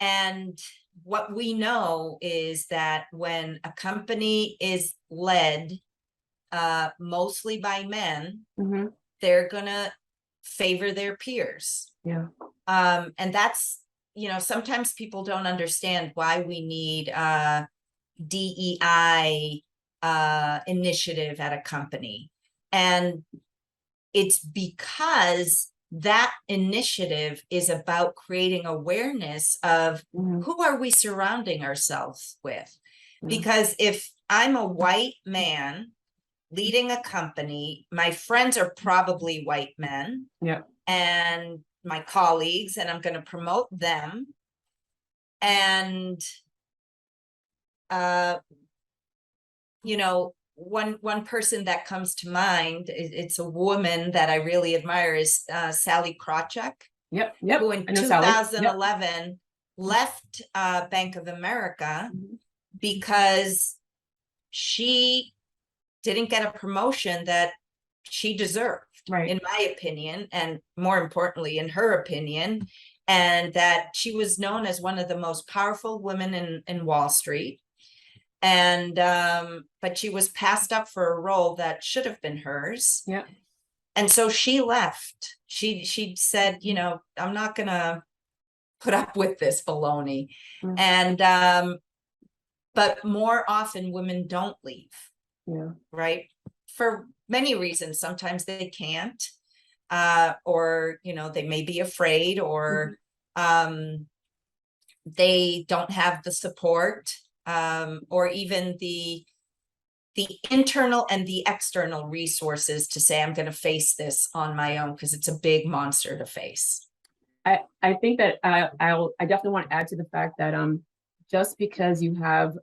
And what we know is that when a company is led mostly by men, they're gonna favor their peers. Yeah. And that's, sometimes people don't understand why we need DEI initiative at a company. And it's because that initiative is about creating awareness of who are we surrounding ourselves with. Because if I'm a white man leading a company, my friends are probably white men. Yeah. And my colleagues, and I'm going to promote them. And one person that comes to mind, it's a woman that I really admire, is Sally Krawcheck. Yep. Who in 2011 left Bank of America because she didn't get a promotion that she deserved, in my opinion, and more importantly, in her opinion, and that she was known as one of the most powerful women in Wall Street. And but she was passed up for a role that should have been hers. Yeah. And so she left. She said, I'm not gonna put up with this baloney. And but more often women don't leave. Yeah. Right. For many reasons. Sometimes they can't, or they may be afraid, or they don't have the support, or even the internal and the external resources to say, I'm going to face this on my own, because it's a big monster to face. I think that I definitely want to add to the fact that just because you have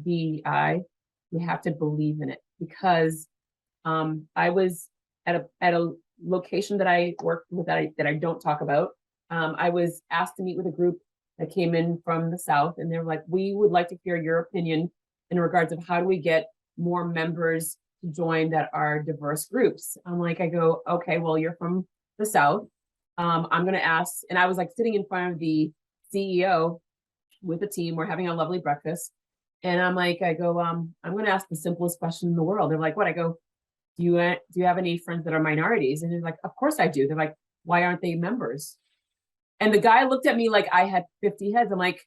DEI, you have to believe in it. Because I was at a location that I worked with that I don't talk about. I was asked to meet with a group that came in from the South, and they're like, we would like to hear your opinion in regards of how do we get more members to join that are diverse groups. I go, okay, well, you're from the South. I'm going to ask, and I was like sitting in front of the CEO with the team. We're having a lovely breakfast. And I'm going to ask the simplest question in the world. They're like, what? I go, do you have any friends that are minorities? And they're like, of course I do. They're like, why aren't they members? And the guy looked at me like I had 50 heads. I'm like,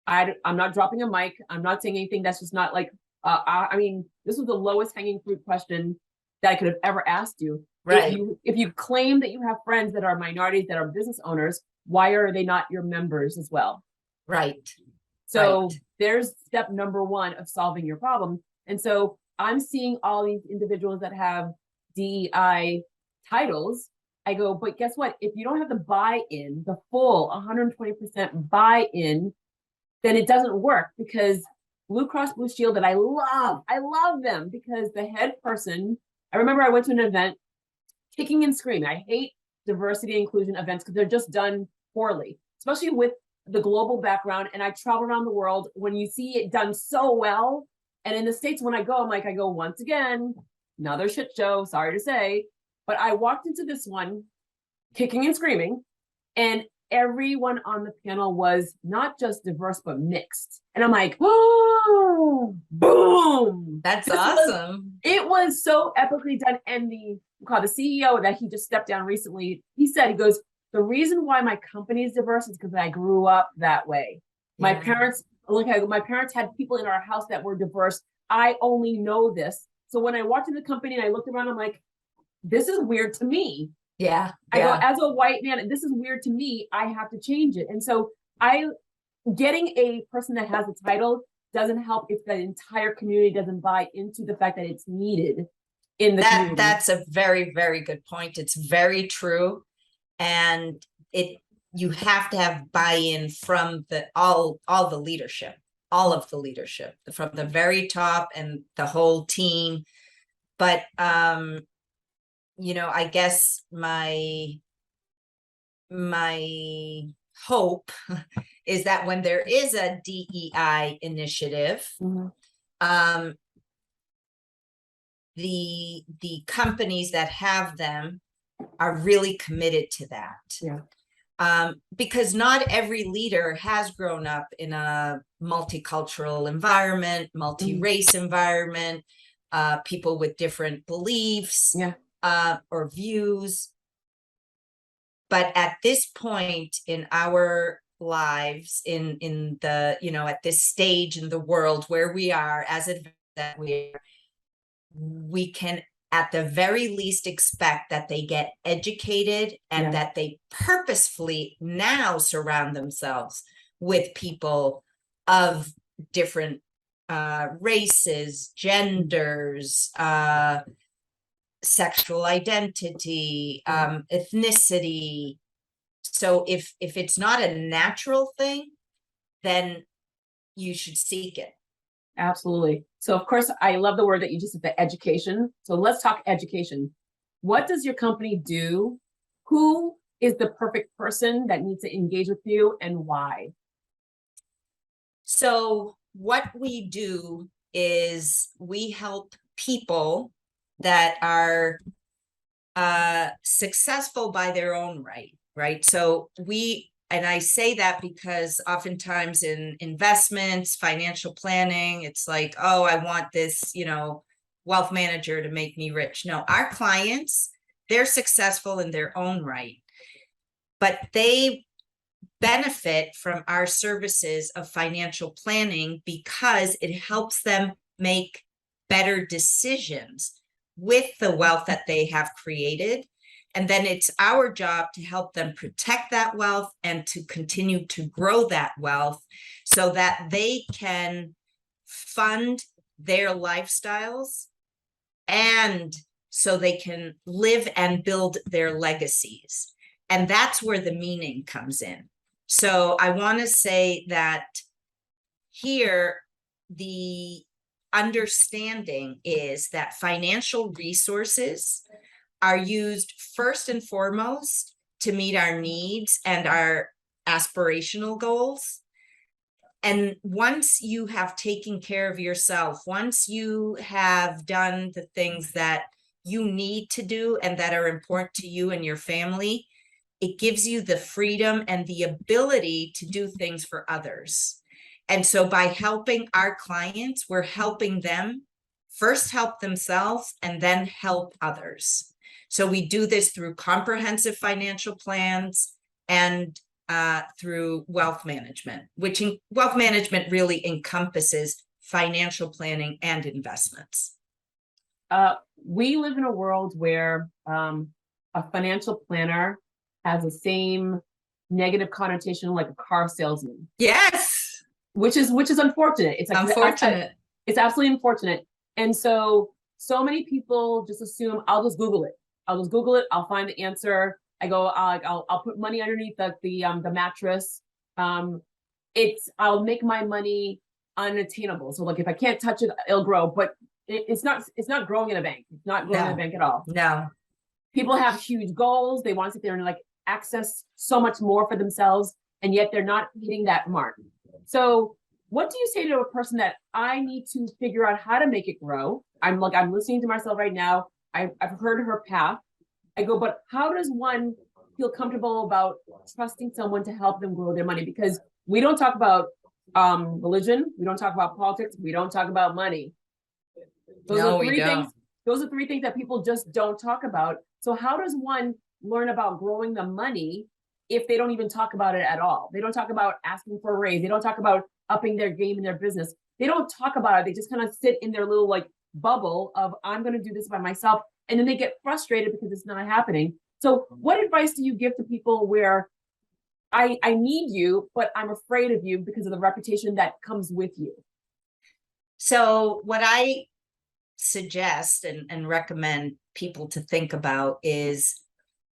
I'm not dropping a mic. I'm not saying anything. That's just not like, this was the lowest hanging fruit question that I could have ever asked you. Right. If you claim that you have friends that are minorities, that are business owners, why are they not your members as well? Right. So there's step number one of solving your problem. And so I'm seeing all these individuals that have DEI titles. I go, but guess what? If you don't have the buy-in, the full 120% buy-in, then it doesn't work. Because Blue Cross Blue Shield, that I love them, because the head person, I remember I went to an event kicking and screaming. I hate diversity and inclusion events because they're just done poorly, especially with the global background. And I travel around the world. When you see it done so well, and in the States, when I go, I go, once again, another shit show, sorry to say. But I walked into this one kicking and screaming, and everyone on the panel was not just diverse, but mixed. And I'm like, oh, boom. That's awesome. It was so epically done. And the CEO that he just stepped down recently, he goes, the reason why my company is diverse is because I grew up that way. My parents had people in our house that were diverse. I only know this. So when I walked in the company and I looked around, I'm like, this is weird to me. Yeah. I go, as a white man, this is weird to me. I have to change it. And so getting a person that has a title doesn't help if the entire community doesn't buy into the fact that it's needed in the community. That's a very, very good point. It's very true. And you have to have buy-in from all the leadership, all of the leadership, from the very top and the whole team. But, you know, I guess my hope is that when there is a DEI initiative, the companies that have them are really committed to that. Because not every leader has grown up in a multicultural environment, multi-race environment, people with different beliefs or views. But at this point in our lives, in the, you know, at this stage in the world where we are as that we can at the very least expect that they get educated and that they purposefully now surround themselves with people of different races, genders, sexual identity, ethnicity. So if it's not a natural thing, then you should seek it. Absolutely. So of course, I love the word that you just said, the education. So let's talk education. What does your company do? Who is the perfect person that needs to engage with you, and why? So what we do is we help people that are successful by their own right? So and I say that because oftentimes in investments, financial planning, it's like, oh, I want this, you know, wealth manager to make me rich. No, our clients, they're successful in their own right, but they benefit from our services of financial planning because it helps them make better decisions with the wealth that they have created. And then it's our job to help them protect that wealth and to continue to grow that wealth so that they can fund their lifestyles and so they can live and build their legacies. And that's where the meaning comes in. So I want to say that here, the understanding is that financial resources are used first and foremost to meet our needs and our aspirational goals. And once you have taken care of yourself, once you have done the things that you need to do and that are important to you and your family, it gives you the freedom and the ability to do things for others. And so by helping our clients, we're helping them first help themselves and then help others. So we do this through comprehensive financial plans and through wealth management, which wealth management really encompasses financial planning and investments. We live in a world where a financial planner has the same negative connotation like a car salesman. Yes. Which is unfortunate. It's like unfortunate. It's absolutely unfortunate. And so many people just assume I'll just Google it. I'll find the answer. I go, I'll put money underneath the mattress. I'll make my money unattainable. So like if I can't touch it, it'll grow. But it's not growing in a bank. It's not growing in a bank at all. No. People have huge goals. They want to sit there and like access so much more for themselves, and yet they're not hitting that mark. So what do you say to a person that I need to figure out how to make it grow? I'm listening to Marcel right now. I've heard her path. I go, but how does one feel comfortable about trusting someone to help them grow their money? Because we don't talk about religion. We don't talk about politics. We don't talk about money. Those are three things that people just don't talk about. So how does one learn about growing the money if they don't even talk about it at all? They don't talk about asking for a raise. They don't talk about upping their game in their business. They don't talk about it. They just kind of sit in their little like bubble of I'm going to do this by myself. And then they get frustrated because it's not happening. So what advice do you give to people where I need you, but I'm afraid of you because of the reputation that comes with you? So what I suggest and recommend people to think about is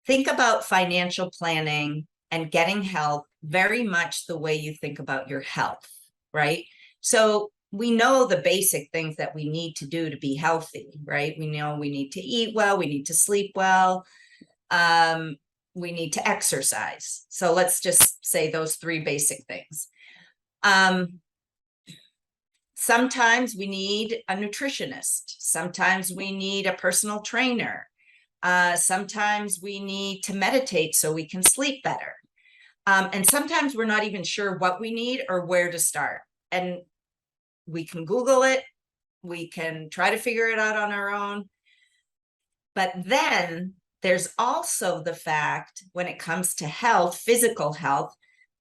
think about financial planning and getting help very much the way you think about your health, right? So we know the basic things that we need to do to be healthy, right? We know we need to eat well, we need to sleep well, we need to exercise. So let's just say those three basic things. Sometimes we need a nutritionist. Sometimes we need a personal trainer. Sometimes we need to meditate so we can sleep better. And sometimes we're not even sure what we need or where to start. And we can Google it. We can try to figure it out on our own. But then there's also the fact when it comes to health, physical health,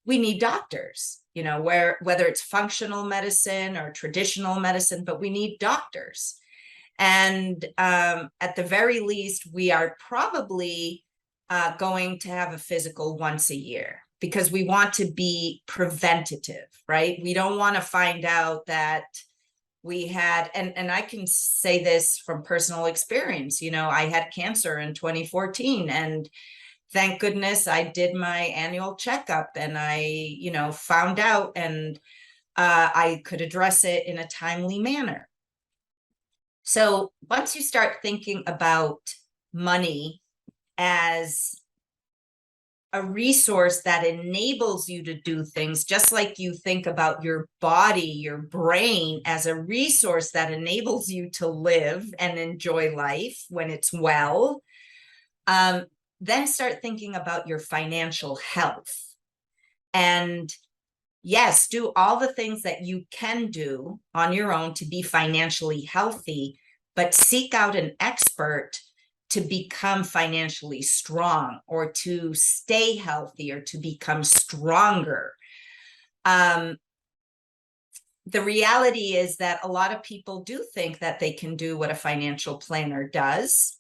we need doctors, you know, whether it's functional medicine or traditional medicine, but we need doctors. And at the very least, we are probably going to have a physical once a year because we want to be preventative, right? We don't want to find out that we had, and I can say this from personal experience, you know, I had cancer in 2014 and thank goodness I did my annual checkup and I, you know, found out and I could address it in a timely manner. So once you start thinking about money as a resource that enables you to do things, just like you think about your body, your brain as a resource that enables you to live and enjoy life when it's well, then start thinking about your financial health. And yes, do all the things that you can do on your own to be financially healthy, but seek out an expert to become financially strong or to stay healthy or to become stronger. The reality is that a lot of people do think that they can do what a financial planner does.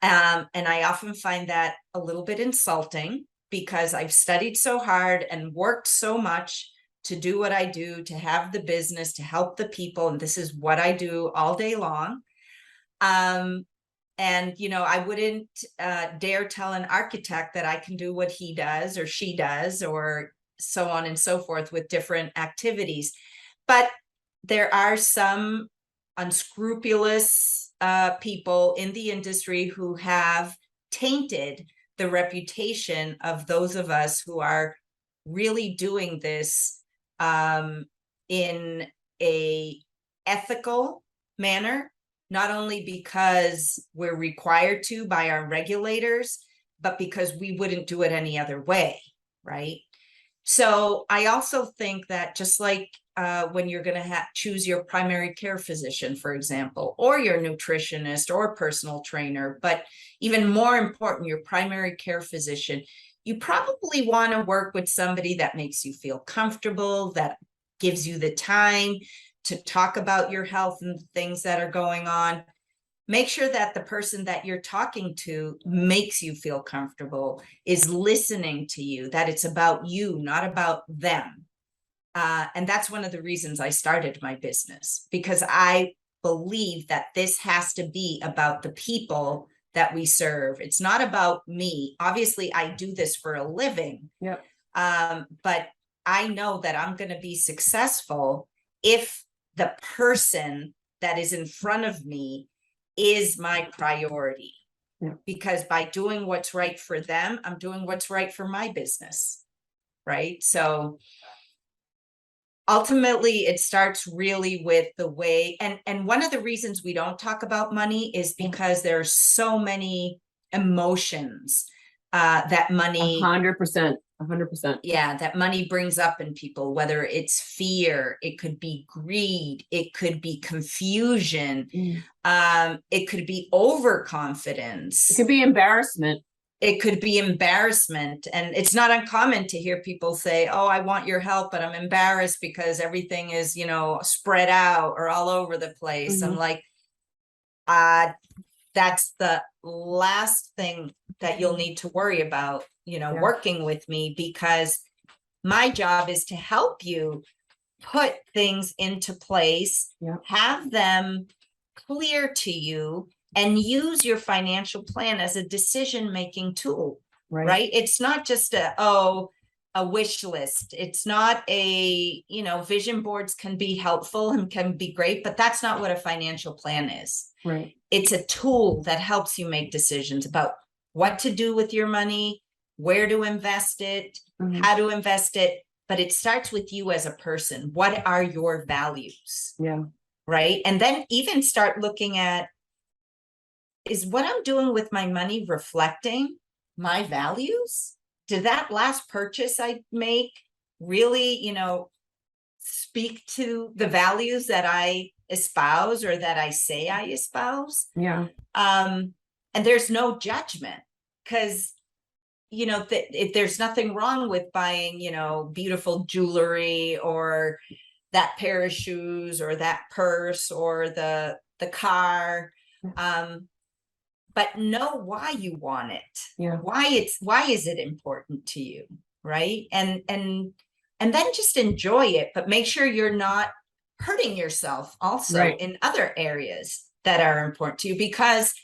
And I often find that a little bit insulting because I've studied so hard and worked so much to do what I do, to have the business, to help the people. And this is what I do all day long. And, you know, I wouldn't dare tell an architect that I can do what he does or she does or so on and so forth with different activities. But there are some unscrupulous people in the industry who have tainted the reputation of those of us who are really doing this in a ethical manner, not only because we're required to by our regulators, but because we wouldn't do it any other way, right? So I also think that just like when you're going to choose your primary care physician, for example, or your nutritionist or personal trainer, but even more important, your primary care physician, you probably want to work with somebody that makes you feel comfortable, that gives you the time to talk about your health and things that are going on. Make sure that the person that you're talking to makes you feel comfortable, is listening to you, that it's about you, not about them. And that's one of the reasons I started my business, because I believe that this has to be about the people that we serve. It's not about me. Obviously, I do this for a living. Yep. But I know that I'm going to be successful if the person that is in front of me is my priority. Yeah. Because by doing what's right for them, I'm doing what's right for my business, right? So ultimately, it starts really with the way, and one of the reasons we don't talk about money is because there's so many emotions that money 100%. 100%. yeah, that money brings up in people, whether it's fear, it could be greed, it could be confusion, it could be overconfidence. It could be embarrassment. It could be embarrassment. And it's not uncommon to hear people say, oh, I want your help, but I'm embarrassed because everything is, you know, spread out or all over the place. I'm like, that's the last thing that you'll need to worry about, you know, working with me, because my job is to help you put things into place, have them clear to you, and use your financial plan as a decision-making tool, right? It's not just a, oh, a wish list. It's not a, you know, vision boards can be helpful and can be great, but that's not what a financial plan is. Right. It's a tool that helps you make decisions about what to do with your money, where to invest it, how to invest it. But it starts with you as a person. What are your values? Yeah. Right. And then even start looking at, is what I'm doing with my money reflecting my values? Did that last purchase I make really, you know, speak to the values that I espouse or that I say I espouse? Yeah. And there's no judgment, because, you know, there's nothing wrong with buying, you know, beautiful jewelry or that pair of shoes or that purse or the car. But know why you want it. Yeah. Why is it important to you, right? And then just enjoy it, but make sure you're not hurting yourself also Right. in other areas that are important to you, because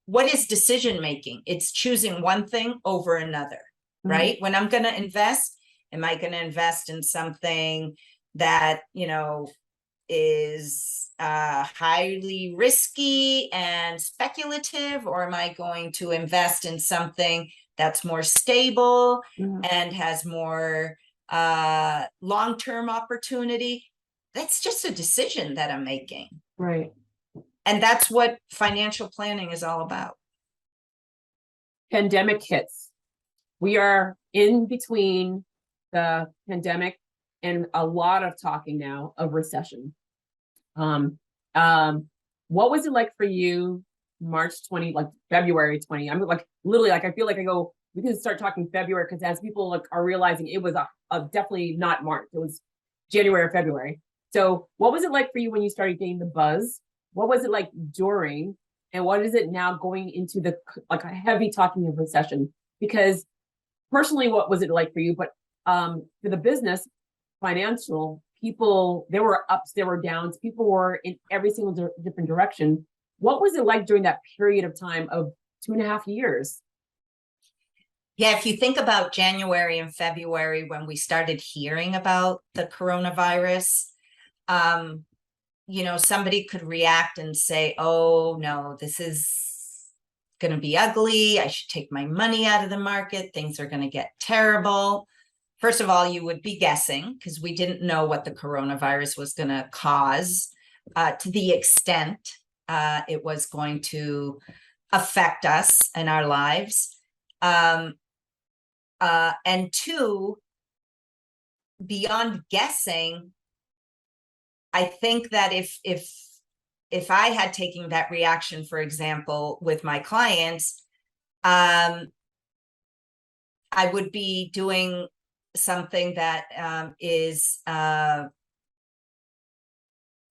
what is decision making? It's choosing one thing over another, right? When I'm going to invest, am I going to invest in something that, you know, is highly risky and speculative, or am I going to invest in something that's more stable and has more long-term opportunity? That's just a decision that I'm making. Right. And that's what financial planning is all about. Pandemic hits. We are in between the pandemic and a lot of talking now of recession. What was it like for you, March 20, like February 20? I'm like, literally, like, I feel like we can start talking February, because as people like are realizing it was a definitely not March, it was January or February. So what was it like for you when you started getting the buzz? What was it like during, and what is it now going into the, like, a heavy talking of recession? Because personally, what was it like for you? But for the business, financial, people, there were ups, there were downs, people were in every single different direction. What was it like during that period of time of 2.5 years? Yeah, if you think about January and February, when we started hearing about the coronavirus, you know, somebody could react and say, oh no, this is going to be ugly. I should take my money out of the market. Things are going to get terrible. First of all, you would be guessing, because we didn't know what the coronavirus was going to cause to the extent it was going to affect us and our lives. And two, beyond guessing, I think that if I had taken that reaction, for example, with my clients, I would be doing something that is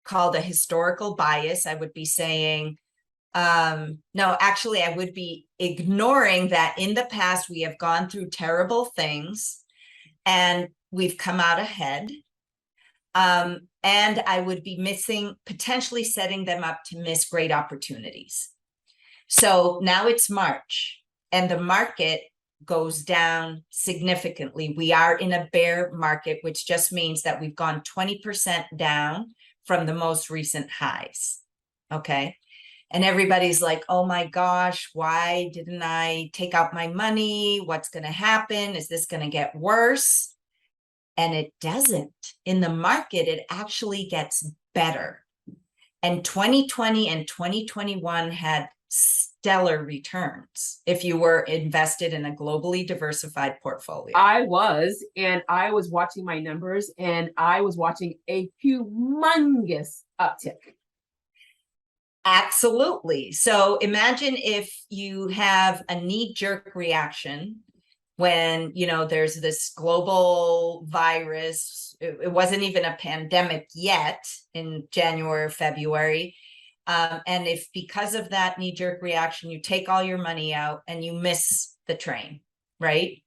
called a historical bias. I would be saying, no, actually, I would be ignoring that in the past we have gone through terrible things and we've come out ahead. And I would be potentially setting them up to miss great opportunities. So now it's March and the market goes down significantly. We are in a bear market, which just means that we've gone 20% down from the most recent highs. Okay. And everybody's like, oh my gosh, why didn't I take out my money? What's going to happen? Is this going to get worse? And it doesn't. In the market, it actually gets better. And 2020 and 2021 had stellar returns if you were invested in a globally diversified portfolio. I was watching my numbers, and I was watching a humongous uptick. Absolutely. So imagine if you have a knee-jerk reaction when, you know, there's this global virus. It wasn't even a pandemic yet in January or February. And if because of that knee-jerk reaction, you take all your money out and you miss the train, right?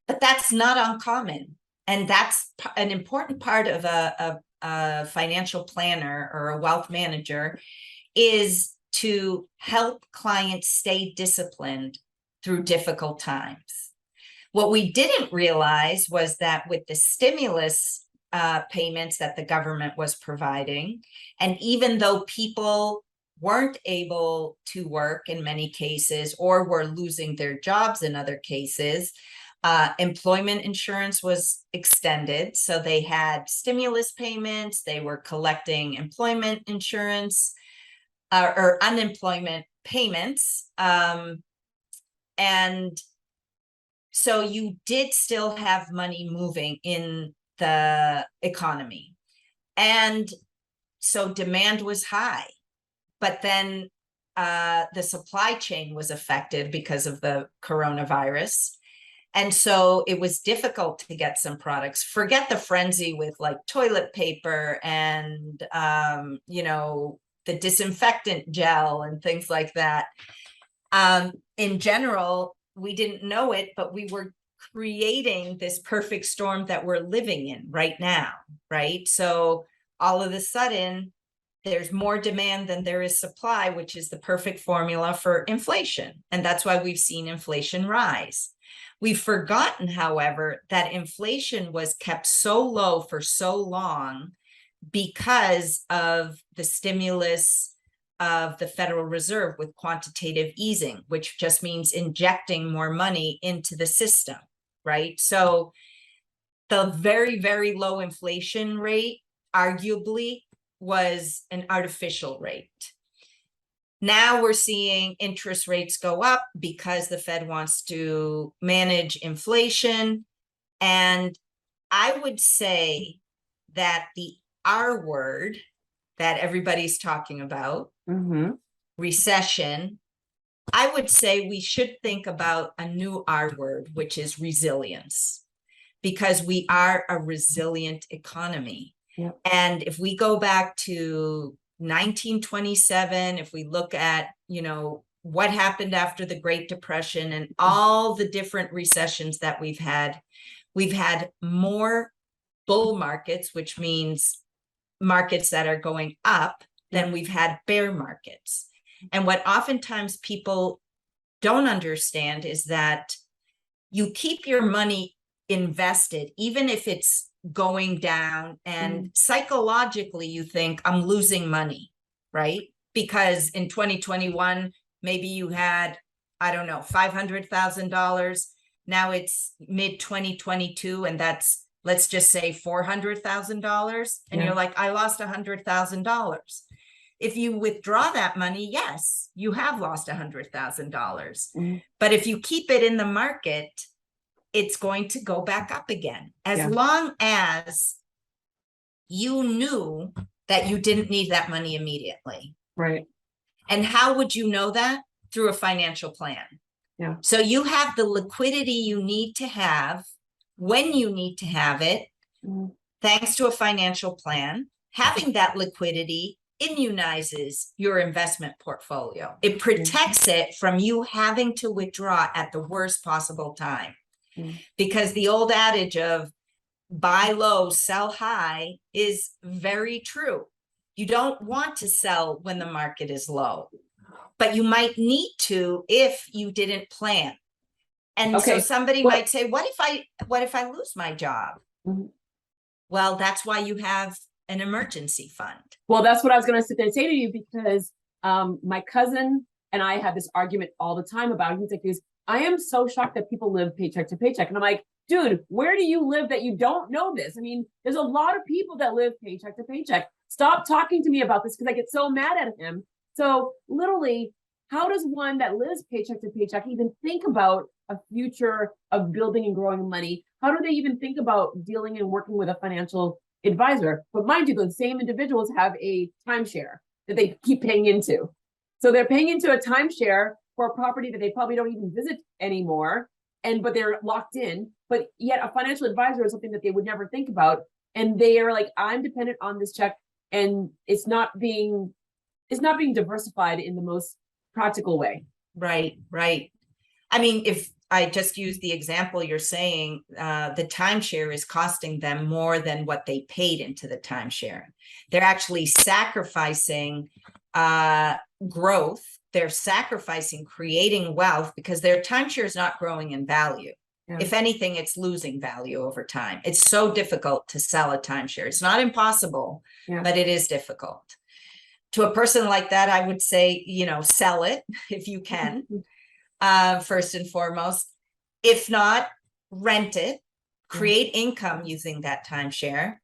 But that's not uncommon. And that's an important part of a financial planner or a wealth manager, is to help clients stay disciplined through difficult times. What we didn't realize was that with the stimulus payments that the government was providing, and even though people weren't able to work in many cases or were losing their jobs in other cases, employment insurance was extended. So they had stimulus payments, they were collecting employment insurance or unemployment payments. And so you did still have money moving in the economy. And so demand was high, but then the supply chain was affected because of the coronavirus. And so it was difficult to get some products. Forget the frenzy with like toilet paper and, the disinfectant gel and things like that. In general, we didn't know it, but we were creating this perfect storm that we're living in right now, right? So all of a sudden, there's more demand than there is supply, which is the perfect formula for inflation. And that's why we've seen inflation rise. We've forgotten, however, that inflation was kept so low for so long because of the stimulus of the Federal Reserve with quantitative easing, which just means injecting more money into the system, right? So the very, very low inflation rate arguably was an artificial rate. Now we're seeing interest rates go up because the Fed wants to manage inflation. And I would say that the R word that everybody's talking about, recession, I would say we should think about a new R word, which is resilience, because we are a resilient economy. Yep. And if we go back to 1927, if we look at, what happened after the Great Depression and all the different recessions that we've had more bull markets, which means markets that are going up, than we've had bear markets. And what oftentimes people don't understand is that you keep your money invested, even if it's going down, and psychologically you think, I'm losing money, right? Because in 2021, maybe you had, I don't know, $500,000. Now it's mid 2022, and that's, let's just say $400,000. And you're like, I lost $100,000. If you withdraw that money, yes, you have lost $100,000. But if you keep it in the market, it's going to go back up again, as long as you knew that you didn't need that money immediately. Right. And how would you know that? Through a financial plan. Yeah. So you have the liquidity you need to have when you need to have it, thanks to a financial plan. Having that liquidity immunizes your investment portfolio. It protects it from you having to withdraw at the worst possible time. Because the old adage of buy low, sell high is very true. You don't want to sell when the market is low, but you might need to if you didn't plan. And so somebody might say, what if I lose my job? Well, that's why you have an emergency fund. Well, that's what I was going to sit there and say to you, because my cousin and I have this argument all the time about it. He's like, I am so shocked that people live paycheck to paycheck. And I'm like, dude, where do you live that you don't know this? I mean, there's a lot of people that live paycheck to paycheck. Stop talking to me about this, because I get so mad at him. So literally, how does one that lives paycheck to paycheck even think about a future of building and growing money? How do they even think about dealing and working with a financial advisor? But mind you, those same individuals have a timeshare that they keep paying into. So they're paying into a timeshare for a property that they probably don't even visit anymore, but they're locked in. But yet a financial advisor is something that they would never think about. And they are like, I'm dependent on this check, and it's not being diversified in the most practical way. Right. I mean, if I just use the example you're saying, the timeshare is costing them more than what they paid into the timeshare. They're actually sacrificing growth. They're sacrificing creating wealth because their timeshare is not growing in value. Yeah. If anything, it's losing value over time. It's so difficult to sell a timeshare. It's not impossible, Yeah. but it is difficult. To a person like that, I would say, sell it if you can, first and foremost. If not, rent it, create income using that timeshare.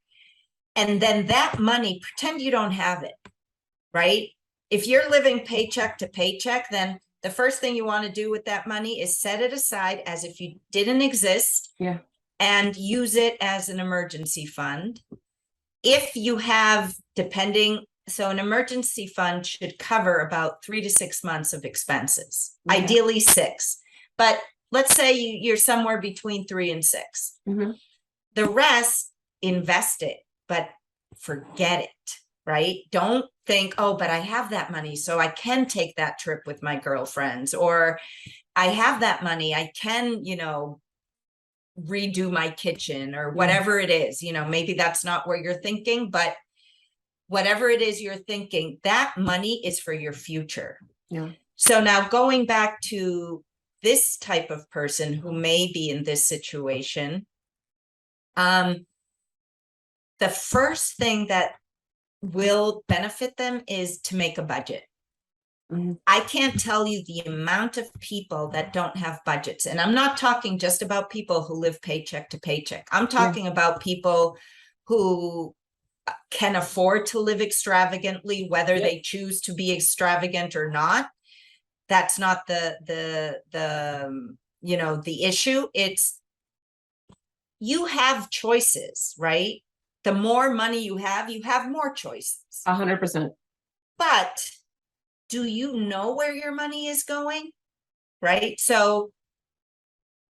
And then that money, pretend you don't have it, right? If you're living paycheck to paycheck, then the first thing you want to do with that money is set it aside as if you didn't exist. Yeah. And use it as an emergency fund. If you have, so an emergency fund should cover about 3 to 6 months of expenses, ideally 6. But let's say you're somewhere between 3 and 6. The rest, invest it, but forget it, right? Don't think, oh, but I have that money, so I can take that trip with my girlfriends, or I have that money, I can, redo my kitchen, or whatever it is. Maybe that's not where you're thinking, but whatever it is you're thinking, that money is for your future. Yeah. So now going back to this type of person who may be in this situation, the first thing that will benefit them is to make a budget. I can't tell you the amount of people that don't have budgets. And I'm not talking just about people who live paycheck to paycheck. I'm talking about people who can afford to live extravagantly, whether they choose to be extravagant or not. That's not the issue. It's, you have choices, right? The more money you have more choices. 100%. But do you know where your money is going? Right? So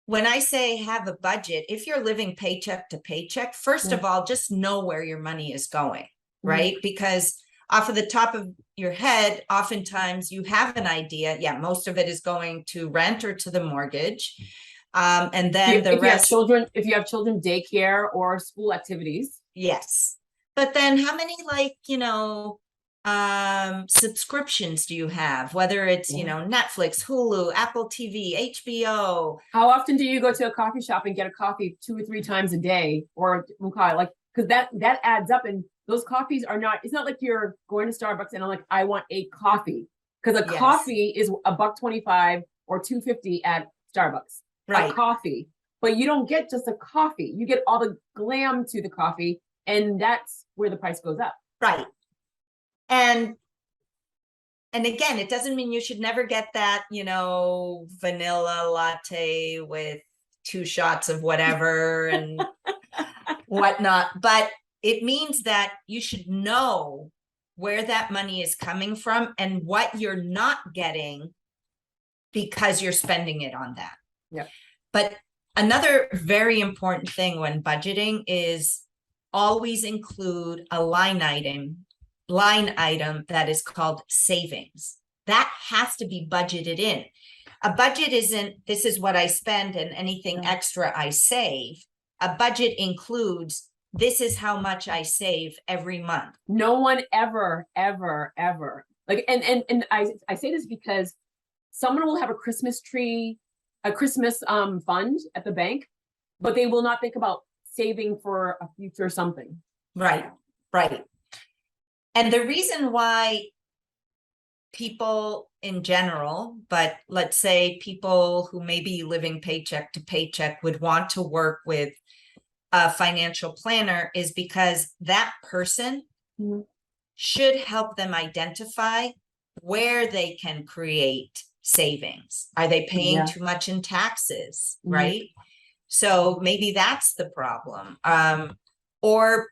when I say have a budget, if you're living paycheck to paycheck, first of all, just know where your money is going, right? Because off of the top of your head, oftentimes you have an idea. Yeah, most of it is going to rent or to the mortgage. And then the rest. If you have children, daycare or school activities. Yes. But then how many, subscriptions do you have? Whether it's, Netflix, Hulu, Apple TV, HBO. How often do you go to a coffee shop and get a coffee 2 or 3 times a day? Or because that adds up, and those coffees are not, it's not like you're going to Starbucks and I'm like, I want a coffee. Because a coffee is $1.25 or $2.50 at Starbucks. Right. A coffee. But you don't get just a coffee. You get all the glam to the coffee, and that's where the price goes up. Right. And again, it doesn't mean you should never get that, vanilla latte with 2 shots of whatever and whatnot. But it means that you should know where that money is coming from and what you're not getting because you're spending it on that. Yeah. But another very important thing when budgeting is always include a line item that is called savings. That has to be budgeted in. A budget isn't, this is what I spend and anything extra I save. A budget includes, this is how much I save every month. No one ever like, and I say this because someone will have a Christmas fund at the bank, but they will not think about saving for a future something. Right. And the reason why people in general, but let's say people who may be living paycheck to paycheck would want to work with a financial planner is because that person should help them identify where they can create savings. Are they paying too much in taxes, right? So maybe that's the problem. Or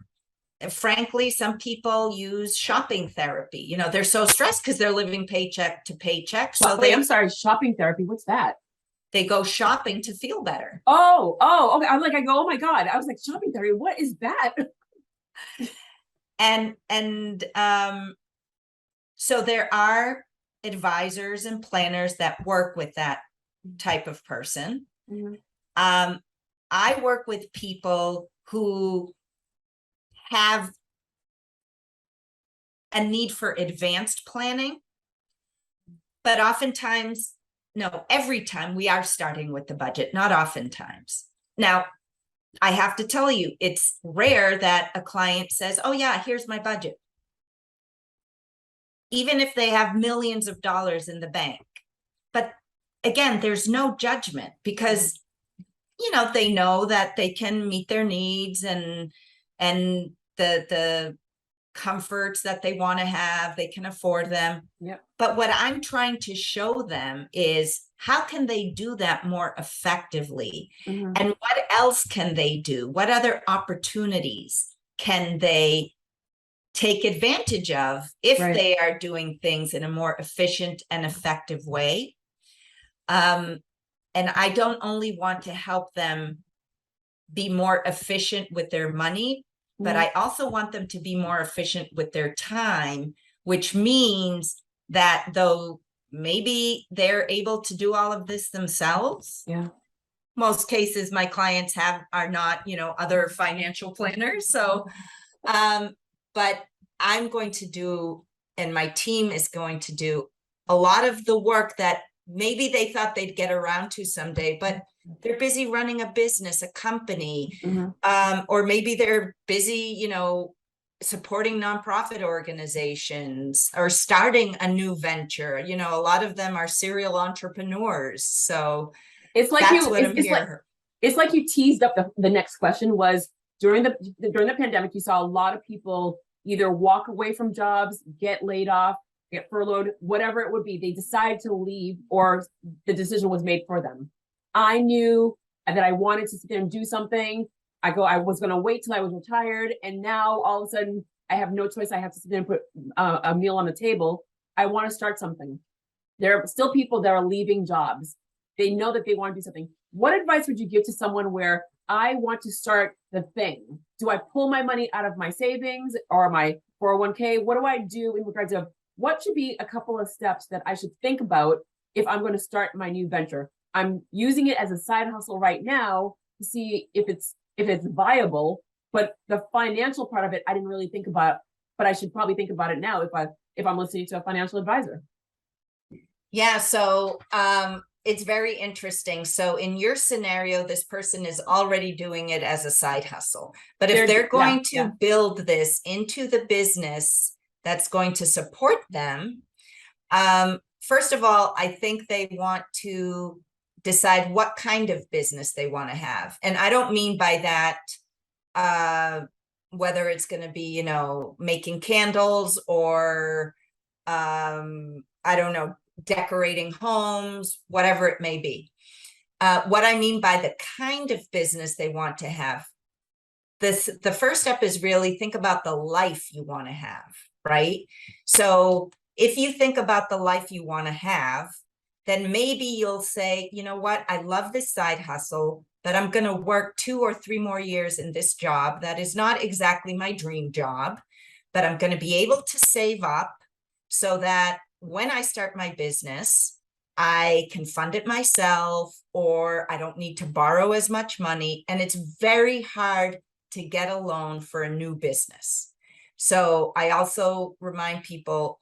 frankly, some people use shopping therapy. They're so stressed because they're living paycheck to paycheck. So I'm sorry, shopping therapy. What's that? They go shopping to feel better. Oh, okay. I go, oh my God. I was like, shopping therapy, what is that? And so there are advisors and planners that work with that type of person. I work with people who have a need for advanced planning, but oftentimes no, every time we are starting with the budget, not oftentimes. Now, I have to tell you, it's rare that a client says, oh yeah, here's my budget. Even if they have millions of dollars in the bank. But again, there's no judgment because, you know, they know that they can meet their needs and the comforts that they want to have, they can afford them. Yep. But what I'm trying to show them is how can they do that more effectively? Mhm. And what else can they do? What other opportunities can they take advantage of if Right. they are doing things in a more efficient and effective way? And I don't only want to help them be more efficient with their money, but Mhm. I also want them to be more efficient with their time, which means that though maybe they're able to do all of this themselves. Yeah. Most cases my clients are not, you know, other financial planners. So, but I'm going to do, and my team is going to do a lot of the work that maybe they thought they'd get around to someday, but they're busy running a business, a company, or maybe they're busy, you know, supporting nonprofit organizations or starting a new venture. You know, a lot of them are serial entrepreneurs. So It's like that's you, what I'm it's like, here. it's like you teased up the next question was during the pandemic, you saw a lot of people either walk away from jobs, get laid off, get furloughed, whatever it would be. They decided to leave or the decision was made for them. I knew that I wanted to sit there and do something. I was going to wait till I was retired. And now all of a sudden I have no choice. I have to sit there and put a meal on the table. I want to start something. There are still people that are leaving jobs. They know that they want to do something. What advice would you give to someone where I want to start the thing? Do I pull my money out of my savings or my 401k? What do I do in regards of what should be a couple of steps that I should think about if I'm going to start my new venture? I'm using it as a side hustle right now to see if it's viable, but the financial part of it I didn't really think about, but I should probably think about it now if I'm listening to a financial advisor. Yeah, so it's very interesting. So in your scenario, this person is already doing it as a side hustle. But if they're going to build this into the business that's going to support them, first of all, I think they want to decide what kind of business they want to have. And I don't mean by that whether it's going to be, you know, making candles or I don't know, decorating homes, whatever it may be. What I mean by the kind of business they want to have, the first step is really think about the life you want to have, right? So if you think about the life you want to have, then maybe you'll say, you know what, I love this side hustle, but I'm going to work 2 or 3 more years in this job. That is not exactly my dream job, but I'm going to be able to save up so that when I start my business, I can fund it myself, or I don't need to borrow as much money. And it's very hard to get a loan for a new business. So I also remind people,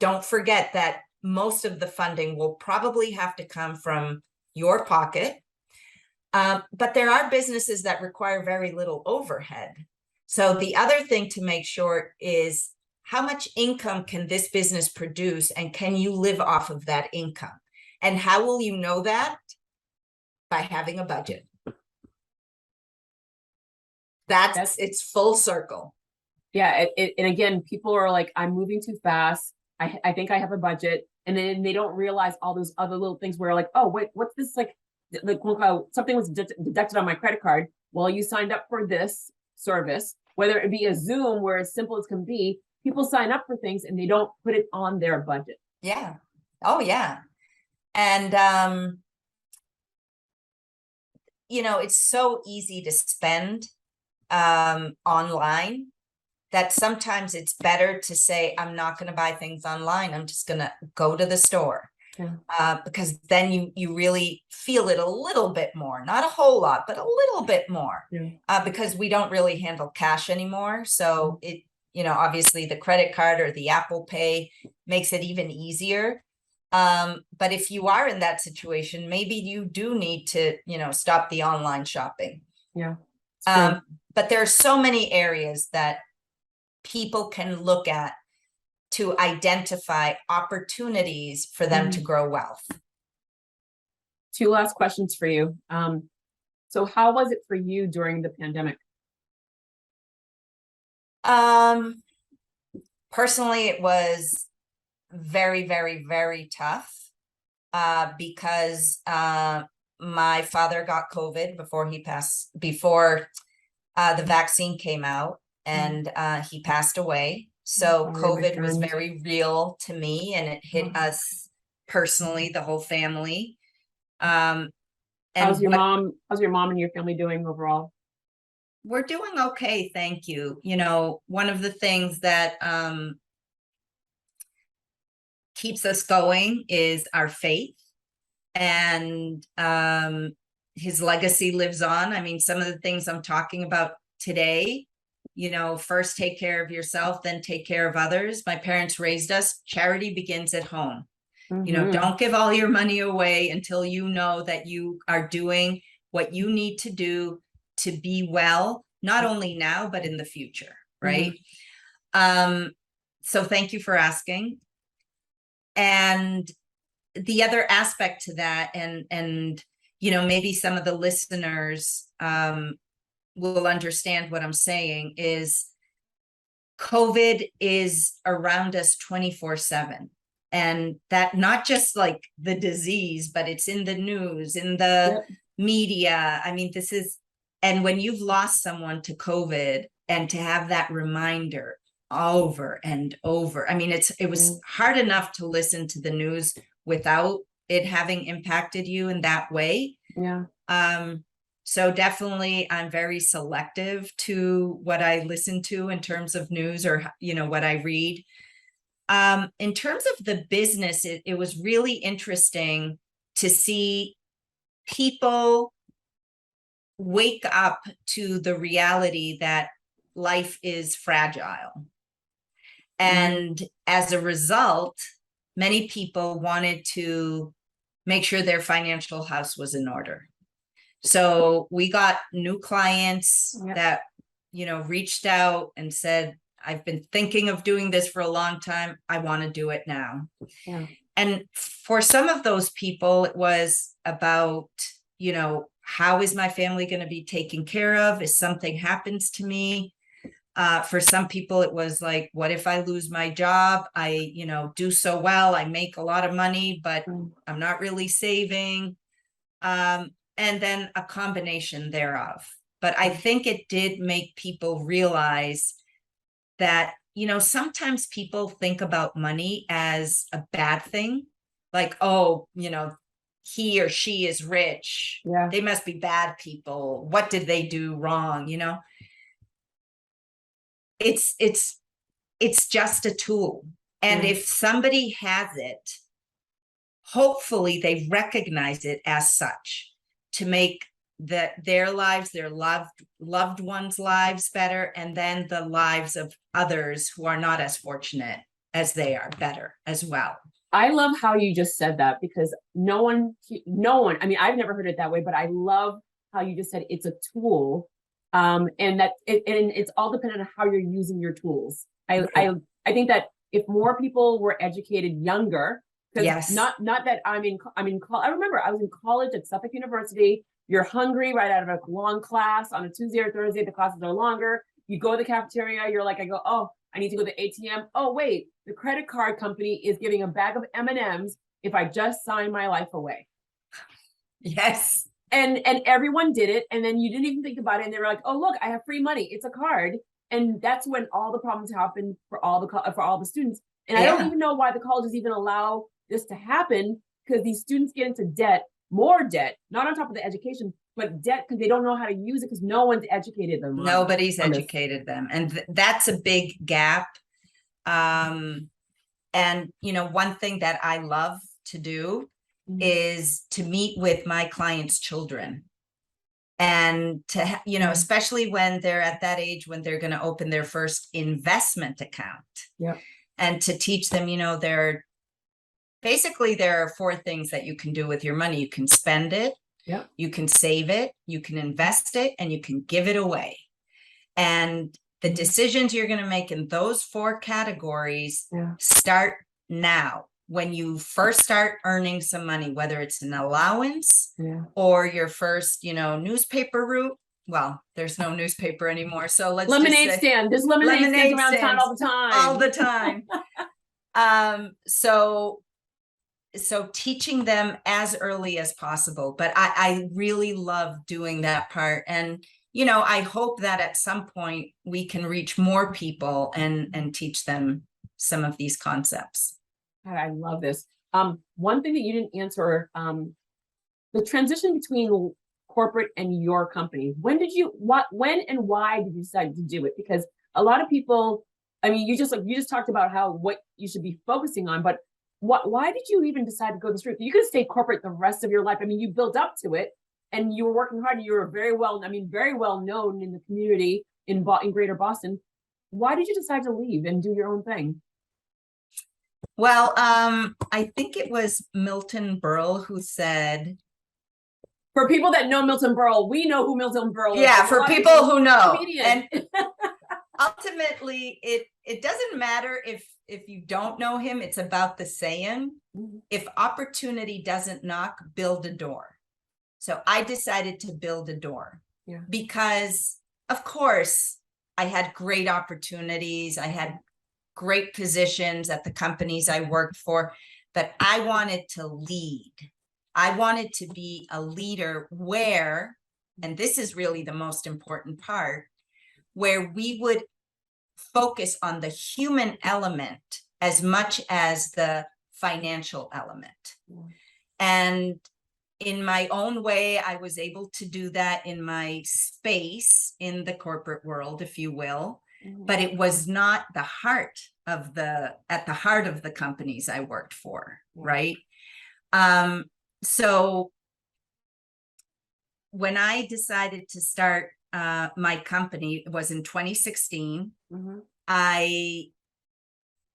don't forget that most of the funding will probably have to come from your pocket. But there are businesses that require very little overhead. So the other thing to make sure is how much income can this business produce, and can you live off of that income? And how will you know that? By having a budget. That's it's full circle. Yeah, and again, people are like, I'm moving too fast. I think I have a budget, and then they don't realize all those other little things where like, oh wait, what's this like something was deducted on my credit card. Well, you signed up for this service, whether it be a Zoom where as simple as can be. People sign up for things and they don't put it on their budget. Yeah. Oh yeah. And you know, it's so easy to spend online that sometimes it's better to say, I'm not going to buy things online. I'm just going to go to the store. Yeah. Because then you really feel it a little bit more, not a whole lot, but a little bit more. Yeah. Because we don't really handle cash anymore. So it, you know, obviously the credit card or the Apple Pay makes it even easier. But if you are in that situation, maybe you do need to, stop the online shopping. Yeah. It's true. But there are so many areas that people can look at to identify opportunities for them to grow wealth. Two last questions for you. So how was it for you during the pandemic? Personally, it was very, very, very tough, because my father got COVID before the vaccine came out, and he passed away. So COVID was very real to me, and it hit us personally, the whole family. And How's your mom and your family doing overall? We're doing okay, thank you. One of the things that keeps us going is our faith, and his legacy lives on. I mean, some of the things I'm talking about today, first take care of yourself, then take care of others. My parents raised us, charity begins at home. Don't give all your money away until you know that you are doing what you need to do to be well, not only now, but in the future, right? So thank you for asking. And the other aspect to that, and maybe some of the listeners will understand what I'm saying, is COVID is around us 24/7. And that not just like the disease, but it's in the news, in the media. I mean, and when you've lost someone to COVID, and to have that reminder over and over, I mean, it was hard enough to listen to the news without it having impacted you in that way. Yeah. So definitely I'm very selective to what I listen to in terms of news, or, what I read. In terms of the business, it was really interesting to see people wake up to the reality that life is fragile. And as a result, many people wanted to make sure their financial house was in order. So we got new clients that, reached out and said, I've been thinking of doing this for a long time. I want to do it now. Yeah. And for some of those people, it was about, how is my family going to be taken care of if something happens to me? For some people, it was like, what if I lose my job? I, do so well, I make a lot of money, but I'm not really saving. And then a combination thereof. But I think it did make people realize that, sometimes people think about money as a bad thing. Like, oh, he or she is rich. Yeah. They must be bad people. What did they do wrong? It's just a tool. And if somebody has it, hopefully they recognize it as such to make their lives, their loved ones' lives better, and then the lives of others who are not as fortunate as they are better as well. I love how you just said that, because no one, I mean, I've never heard it that way, but I love how you just said it's a tool. And that and it's all dependent on how you're using your tools. I think that if more people were educated younger, because not that I remember I was in college at Suffolk University. You're hungry right out of a long class on a Tuesday or Thursday. The classes are longer. You go to the cafeteria. You're like, I need to go to the ATM. Oh, wait, the credit card company is giving a bag of M&Ms if I just sign my life away. Yes. And everyone did it. And then you didn't even think about it. And they were like, oh, look, I have free money. It's a card. And that's when all the problems happen for all the students. And I don't even know why the colleges even allow this to happen, because these students get into debt, more debt, not on top of the education, but debt because they don't know how to use it, because no one's educated them. Nobody's educated them. And that's a big gap. And, one thing that I love to do is to meet with my clients' children, and to, especially when they're at that age, when they're going to open their first investment account, and to teach them, Basically, there are four things that you can do with your money. You can spend it, Yeah. you can save it, you can invest it, and you can give it away. And the decisions you're going to make in those four categories start now. When you first start earning some money, whether it's an allowance or your first, newspaper route. Well, there's no newspaper anymore. So let's lemonade just say stand. There's lemonade stands around town all the time. All the time. So teaching them as early as possible. But I really love doing that part. And I hope that at some point we can reach more people and teach them some of these concepts. I love this. One thing that you didn't answer, the transition between corporate and your company. When and why did you decide to do it? Because a lot of people, I mean, you just talked about what you should be focusing on, but why did you even decide to go this route? You could stay corporate the rest of your life. I mean, you built up to it and you were working hard and you were very well known in the community in Greater Boston. Why did you decide to leave and do your own thing? Well, I think it was Milton Berle who said, for people that know Milton Berle, we know who Milton Berle is. Yeah, for people who know. Comedian. And ultimately, it doesn't matter if you don't know him. It's about the saying, if opportunity doesn't knock, build a door. So I decided to build a door because, of course, I had great opportunities. I had great positions at the companies I worked for, but I wanted to lead. I wanted to be a leader where, and this is really the most important part, where we would focus on the human element as much as the financial element. And in my own way, I was able to do that in my space in the corporate world, if you will, but it was not at the heart of the companies I worked for, right? So when I decided to start my company, it was in 2016. I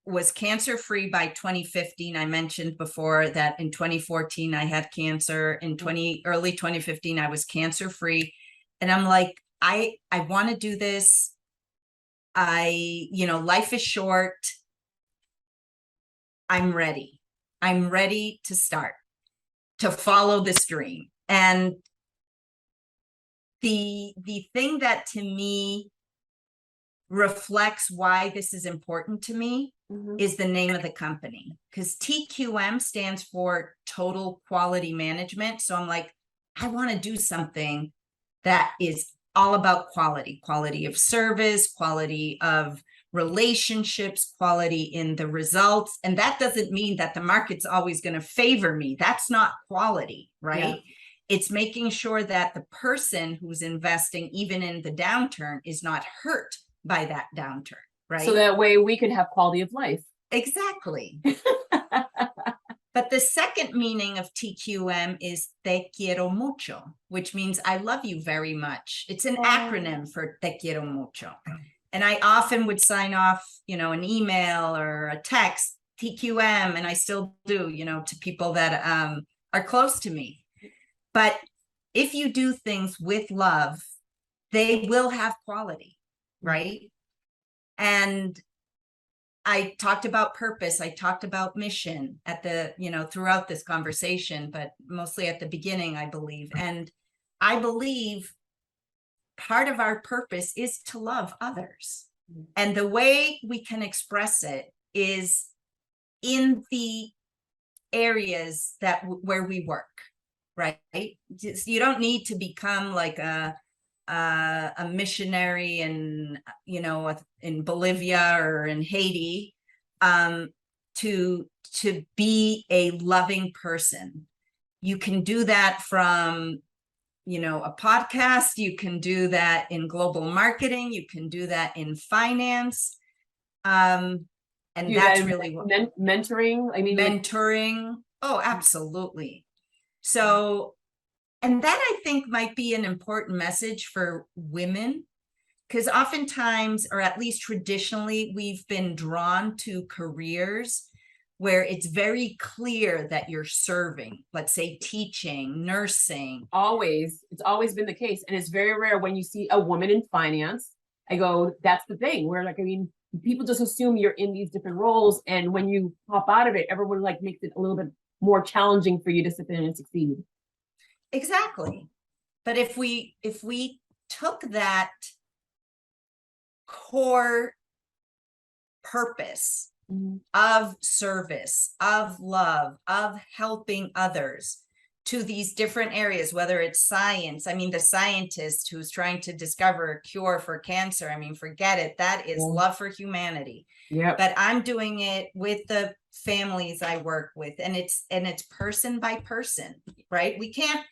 was cancer-free by 2015. I mentioned before that in 2014, I had cancer. In early 2015, I was cancer-free. And I'm like, I want to do this. Life is short. I'm ready. I'm ready to start, to follow this dream. And the thing that to me reflects why this is important to me is the name of the company, because TQM stands for Total Quality Management. So I'm like, I want to do something that is all about quality of service, quality of relationships, quality in the results. And that doesn't mean that the market's always going to favor me. That's not quality, right? It's making sure that the person who's investing, even in the downturn, is not hurt by that downturn, right? So that way we could have quality of life. Exactly. But the second meaning of TQM is Te quiero mucho, which means I love you very much. It's an acronym for Te quiero mucho. And I often would sign off, an email or a text, TQM, and I still do, to people that are close to me. But if you do things with love, they will have quality, right? And I talked about purpose. I talked about mission at throughout this conversation, but mostly at the beginning, I believe. And I believe part of our purpose is to love others. And the way we can express it is in the areas where we work, right? You don't need to become like a missionary in Bolivia or in Haiti to be a loving person. You can do that from a podcast. You can do that in global marketing. You can do that in finance. And that's really what mentoring. I mean, mentoring. Oh, absolutely. So, and that I think might be an important message for women, because oftentimes, or at least traditionally, we've been drawn to careers where it's very clear that you're serving, let's say teaching, nursing. Always, it's always been the case. And it's very rare when you see a woman in finance. I go, that's the thing, where like, I mean, people just assume you're in these different roles. And when you pop out of it, everyone like makes it a little bit more challenging for you to sit in and succeed. Exactly. But if we took that core purpose of service, of love, of helping others to these different areas, whether it's science, I mean, the scientist who's trying to discover a cure for cancer, I mean, forget it, that is love for humanity. Yeah. But I'm doing it with the families I work with, and it's person by person, right? We can't,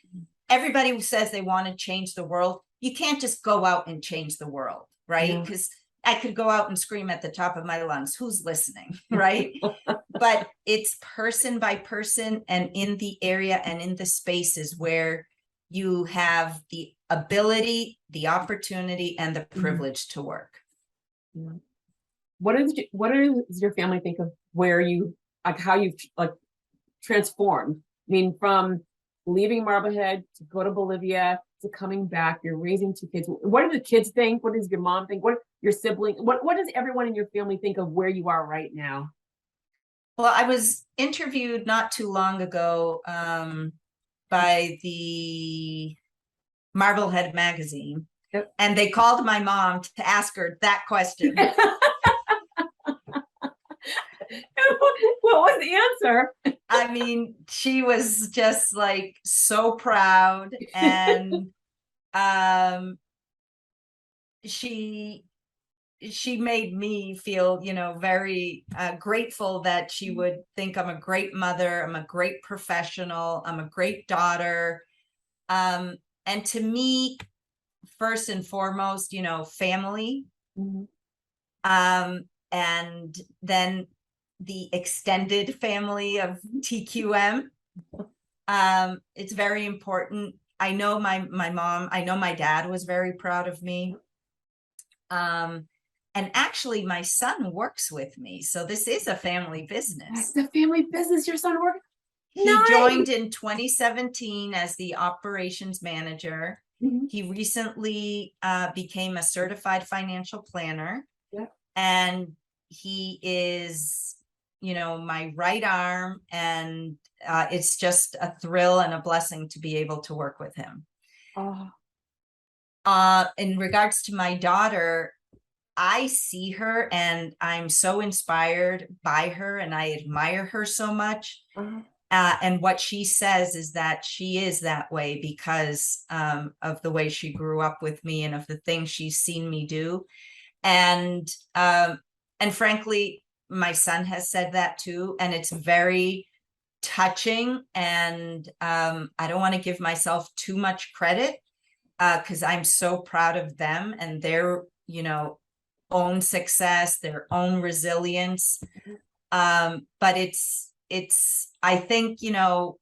everybody who says they want to change the world, you can't just go out and change the world, right? Because I could go out and scream at the top of my lungs. Who's listening, right? But it's person by person, and in the area and in the spaces where you have the ability, the opportunity, and the privilege to work. What does your family think of where you, like, how you've like transformed? I mean, from leaving Marblehead to go to Bolivia to coming back, you're raising 2 kids. What do the kids think? What does your mom think? What your sibling? What does everyone in your family think of where you are right now? Well, I was interviewed not too long ago by the Marblehead magazine, and they called my mom to ask her that question. What was the answer? I mean, she was just like so proud, and she made me feel, you know, very grateful that she would think I'm a great mother, I'm a great professional, I'm a great daughter. And to me, first and foremost, you know, family. And then the extended family of TQM. It's very important. I know my mom, I know my dad was very proud of me. And actually my son works with me. So this is a family business. It's a family business. Your son works? He joined in 2017 as the operations manager. He recently became a certified financial planner. And he is, you know, my right arm, and it's just a thrill and a blessing to be able to work with him. In regards to my daughter, I see her and I'm so inspired by her, and I admire her so much. And what she says is that she is that way because of the way she grew up with me and of the things she's seen me do. And frankly, my son has said that too, and it's very touching. And I don't want to give myself too much credit because I'm so proud of them and their, you know, own success, their own resilience. But it's, I think, you know,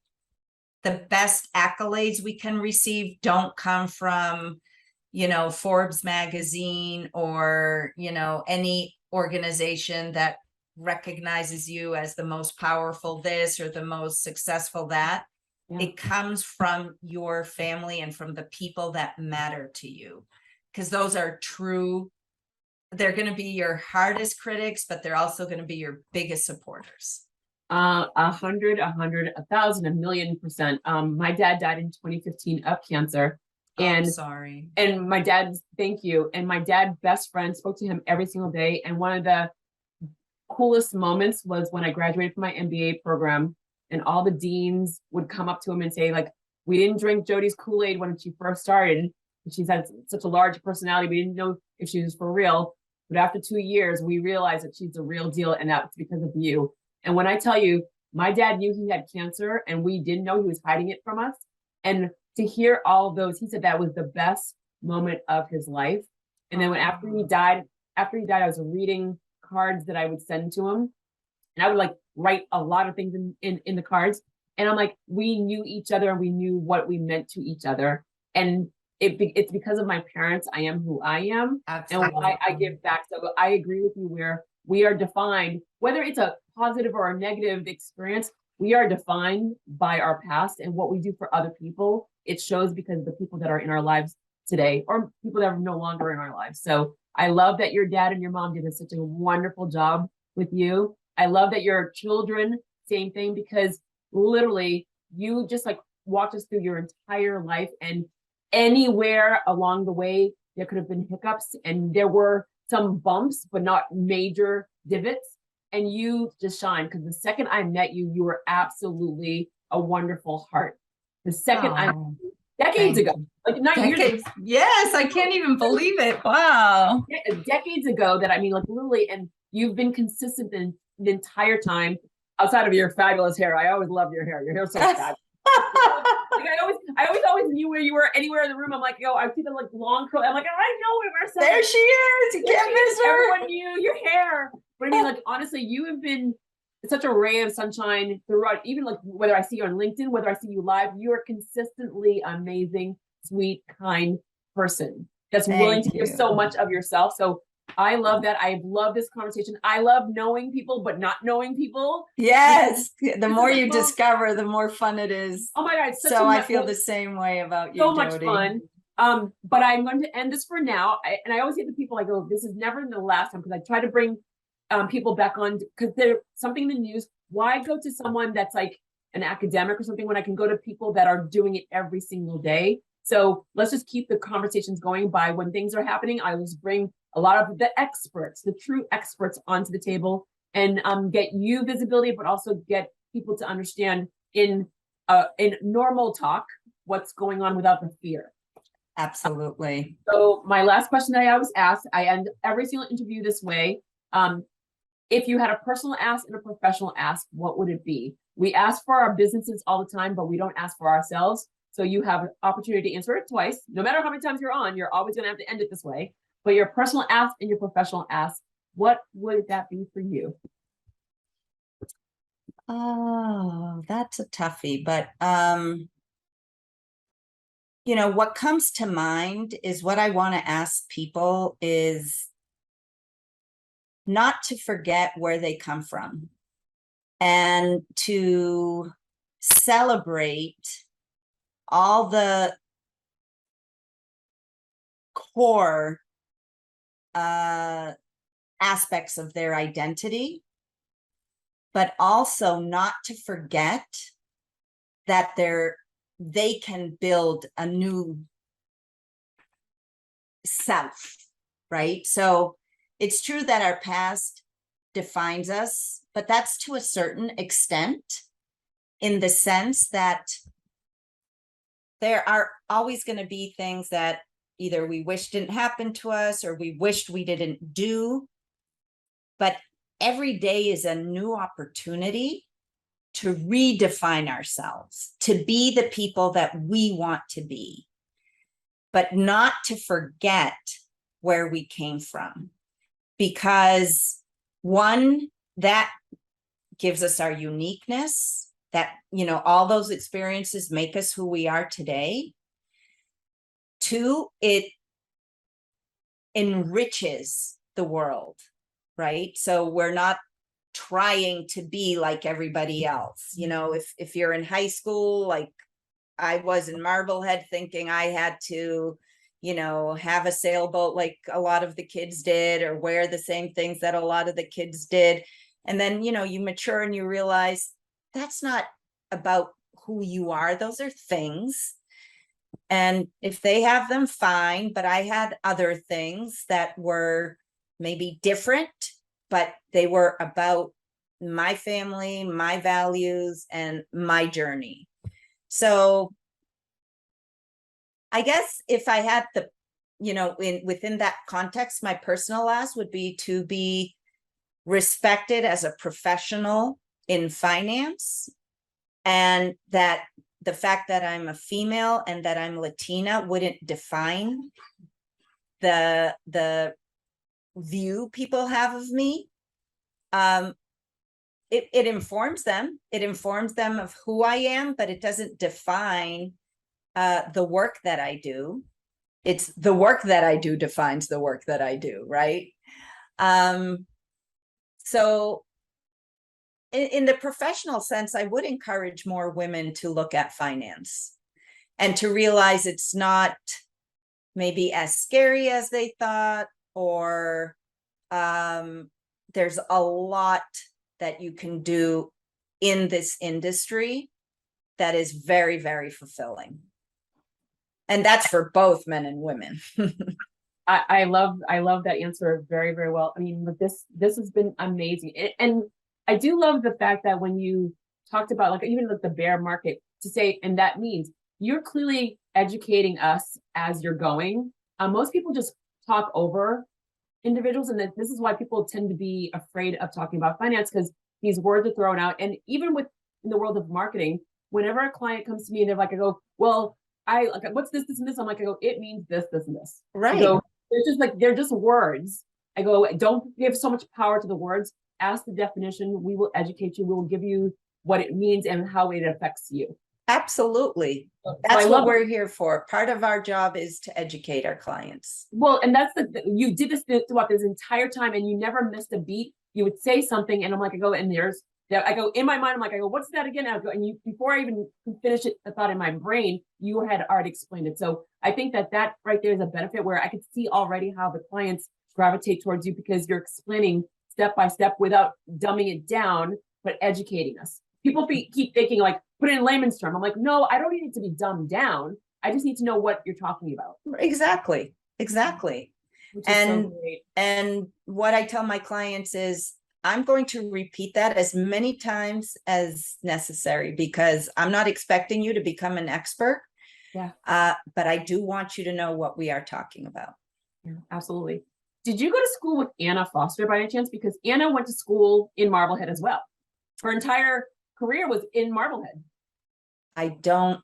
the best accolades we can receive don't come from, you know, Forbes magazine or, you know, any organization that recognizes you as the most powerful this or the most successful that. It comes from your family and from the people that matter to you, because those are true. They're going to be your hardest critics, but they're also going to be your biggest supporters. 100, 100, 1,000, 1,000,000%. My dad died in 2015 of cancer. And sorry. And my dad's, thank you. And my dad's best friend spoke to him every single day. And one of the coolest moments was when I graduated from my MBA program, and all the deans would come up to him and say, like, we didn't drink Jodi's Kool-Aid when she first started. She's had such a large personality. We didn't know if she was for real. But after 2 years, we realized that she's the real deal, and that's because of you. And when I tell you, my dad knew he had cancer, and we didn't know he was hiding it from us. And to hear all of those, he said that was the best moment of his life. And then after he died, I was reading cards that I would send to him, and I would like write a lot of things in the cards. And I'm like, we knew each other and we knew what we meant to each other. And it's because of my parents I am who I am. Absolutely. And why I give back. So I agree with you, where we are defined, whether it's a positive or a negative experience, we are defined by our past, and what we do for other people, it shows because of the people that are in our lives today or people that are no longer in our lives. So I love that your dad and your mom did such a wonderful job with you. I love that your children, same thing, because literally you just like walked us through your entire life, and anywhere along the way, there could have been hiccups and there were some bumps, but not major divots. And you just shine, because the second I met you, you were absolutely a wonderful heart. The second I Oh, decades thank ago, you. like not years ago, Decades. Yes, I can't even believe it. Wow. decades ago, that I mean, like literally, and you've been consistent the entire time. Outside of your fabulous hair, I always love your hair. Your hair's so fabulous. Like I always knew where you were anywhere in the room. I'm like, yo, I see the like long curl. I'm like, I know where Marcel There is. she is. You There can't she miss is. her. Everyone knew your hair. But I mean, like honestly, you have been such a ray of sunshine throughout. Even like whether I see you on LinkedIn, whether I see you live, you are consistently amazing, sweet, kind person that's willing to Thank give so you. much of yourself. So I love that. I love this conversation. I love knowing people, but not knowing people. Yes. The This is more like, you discover, the more fun it is. oh my God, it's such So I a feel the same way about you, so much Jodi. fun. But I'm going to end this for now. And I always say to people, I go, this is never the last time, because I try to bring people back on, because there's something in the news. Why go to someone that's like an academic or something when I can go to people that are doing it every single day? So let's just keep the conversations going. By when things are happening, I will just bring a lot of the experts, the true experts, onto the table, and get you visibility, but also get people to understand in normal talk what's going on without the fear. Absolutely. So my last question that I always ask, I end every single interview this way. If you had a personal ask and a professional ask, what would it be? We ask for our businesses all the time, but we don't ask for ourselves. So you have an opportunity to answer it twice. No matter how many times you're on, you're always going to have to end it this way. But your personal ask and your professional ask, what would that be for you? Oh, that's a toughie. But you know, what comes to mind is what I want to ask people is not to forget where they come from and to celebrate all the core aspects of their identity, but also not to forget that they can build a new self, right? So it's true that our past defines us, but that's to a certain extent, in the sense that there are always going to be things that either we wish didn't happen to us or we wished we didn't do. But every day is a new opportunity to redefine ourselves, to be the people that we want to be, but not to forget where we came from. Because one, that gives us our uniqueness, that, you know, all those experiences make us who we are today. Two, it enriches the world, right? So we're not trying to be like everybody else. You know, if you're in high school, like I was in Marblehead, thinking I had to, you know, have a sailboat like a lot of the kids did, or wear the same things that a lot of the kids did. And then, you know, you mature and you realize that's not about who you are. Those are things. And if they have them, fine. But I had other things that were maybe different, but they were about my family, my values, and my journey. So I guess if I had the, you know, within that context, my personal ask would be to be respected as a professional in finance, and that the fact that I'm a female and that I'm Latina wouldn't define the view people have of me. It informs them. It informs them of who I am, but it doesn't define the work that I do. It's the work that I do defines the work that I do, right? So in the professional sense, I would encourage more women to look at finance and to realize it's not maybe as scary as they thought, or there's a lot that you can do in this industry that is very, very fulfilling. And that's for both men and women. I love that answer very, very well. I mean, this has been amazing. And I do love the fact that when you talked about like even like the bear market to say, and that means you're clearly educating us as you're going. Most people just talk over individuals, and that this is why people tend to be afraid of talking about finance, because these words are thrown out. And even with in the world of marketing, whenever a client comes to me and they're like, I go, well, I like, what's this, this, and this? I'm like, I go, it means this, this, and this. Right. I go, they're just words. I go, don't give so much power to the words. Ask the definition. We will educate you. We will give you what it means and how it affects you. Absolutely. That's what we're here for. Part of our job is to educate our clients. Well, and that's you did this throughout this entire time and you never missed a beat. You would say something and I'm like, I go, and there's that. I go, in my mind, I'm like, I go, what's that again? I go, and you, before I even finish it, I thought in my brain, you had already explained it. So I think that right there is a benefit where I could see already how the clients gravitate towards you because you're explaining step by step without dumbing it down, but educating us. People keep thinking like, put it in layman's term. I'm like, no, I don't need it to be dumbed down. I just need to know what you're talking about. Exactly. And what I tell my clients is I'm going to repeat that as many times as necessary because I'm not expecting you to become an expert. Yeah. But I do want you to know what we are talking about. Yeah, absolutely. Did you go to school with Anna Foster by any chance? Because Anna went to school in Marblehead as well. Her entire career was in Marblehead. I don't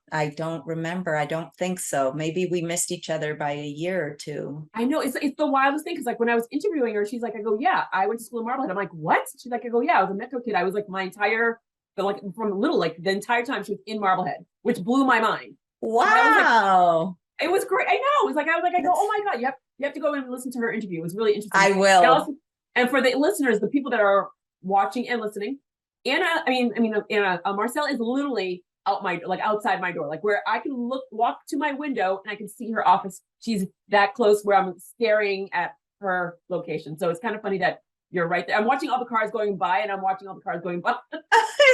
remember. I don't think so. Maybe we missed each other by a year or two. I know it's the wildest thing because like when I was interviewing her, she's like, I go, yeah, I went to school in Marblehead. I'm like, what? She's like, I go, yeah, I was a Metro kid. I was like my entire, like from little, like the entire time she was in Marblehead, which blew my mind. Wow. It was great. I know. It was like I go, oh my God, you have to go and listen to her interview. It was really interesting. I will. And for the listeners, the people that are watching and listening, Anna, Marcel is literally outside my door, like where I can walk to my window and I can see her office. She's that close where I'm staring at her location. So it's kind of funny that you're right there. I'm watching all the cars going by and I'm watching all the cars going by.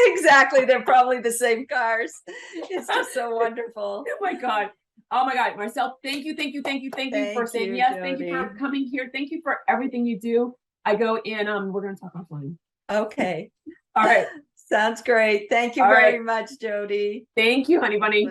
Exactly. They're probably the same cars. It's just so wonderful. Oh my God. Marcel, thank you for saying yes. Jodi. Thank you for coming here. Thank you for everything you do. I go in, we're going to talk offline. Okay. All right. Sounds great. Thank you very much, Jodi. Thank you, honey bunny.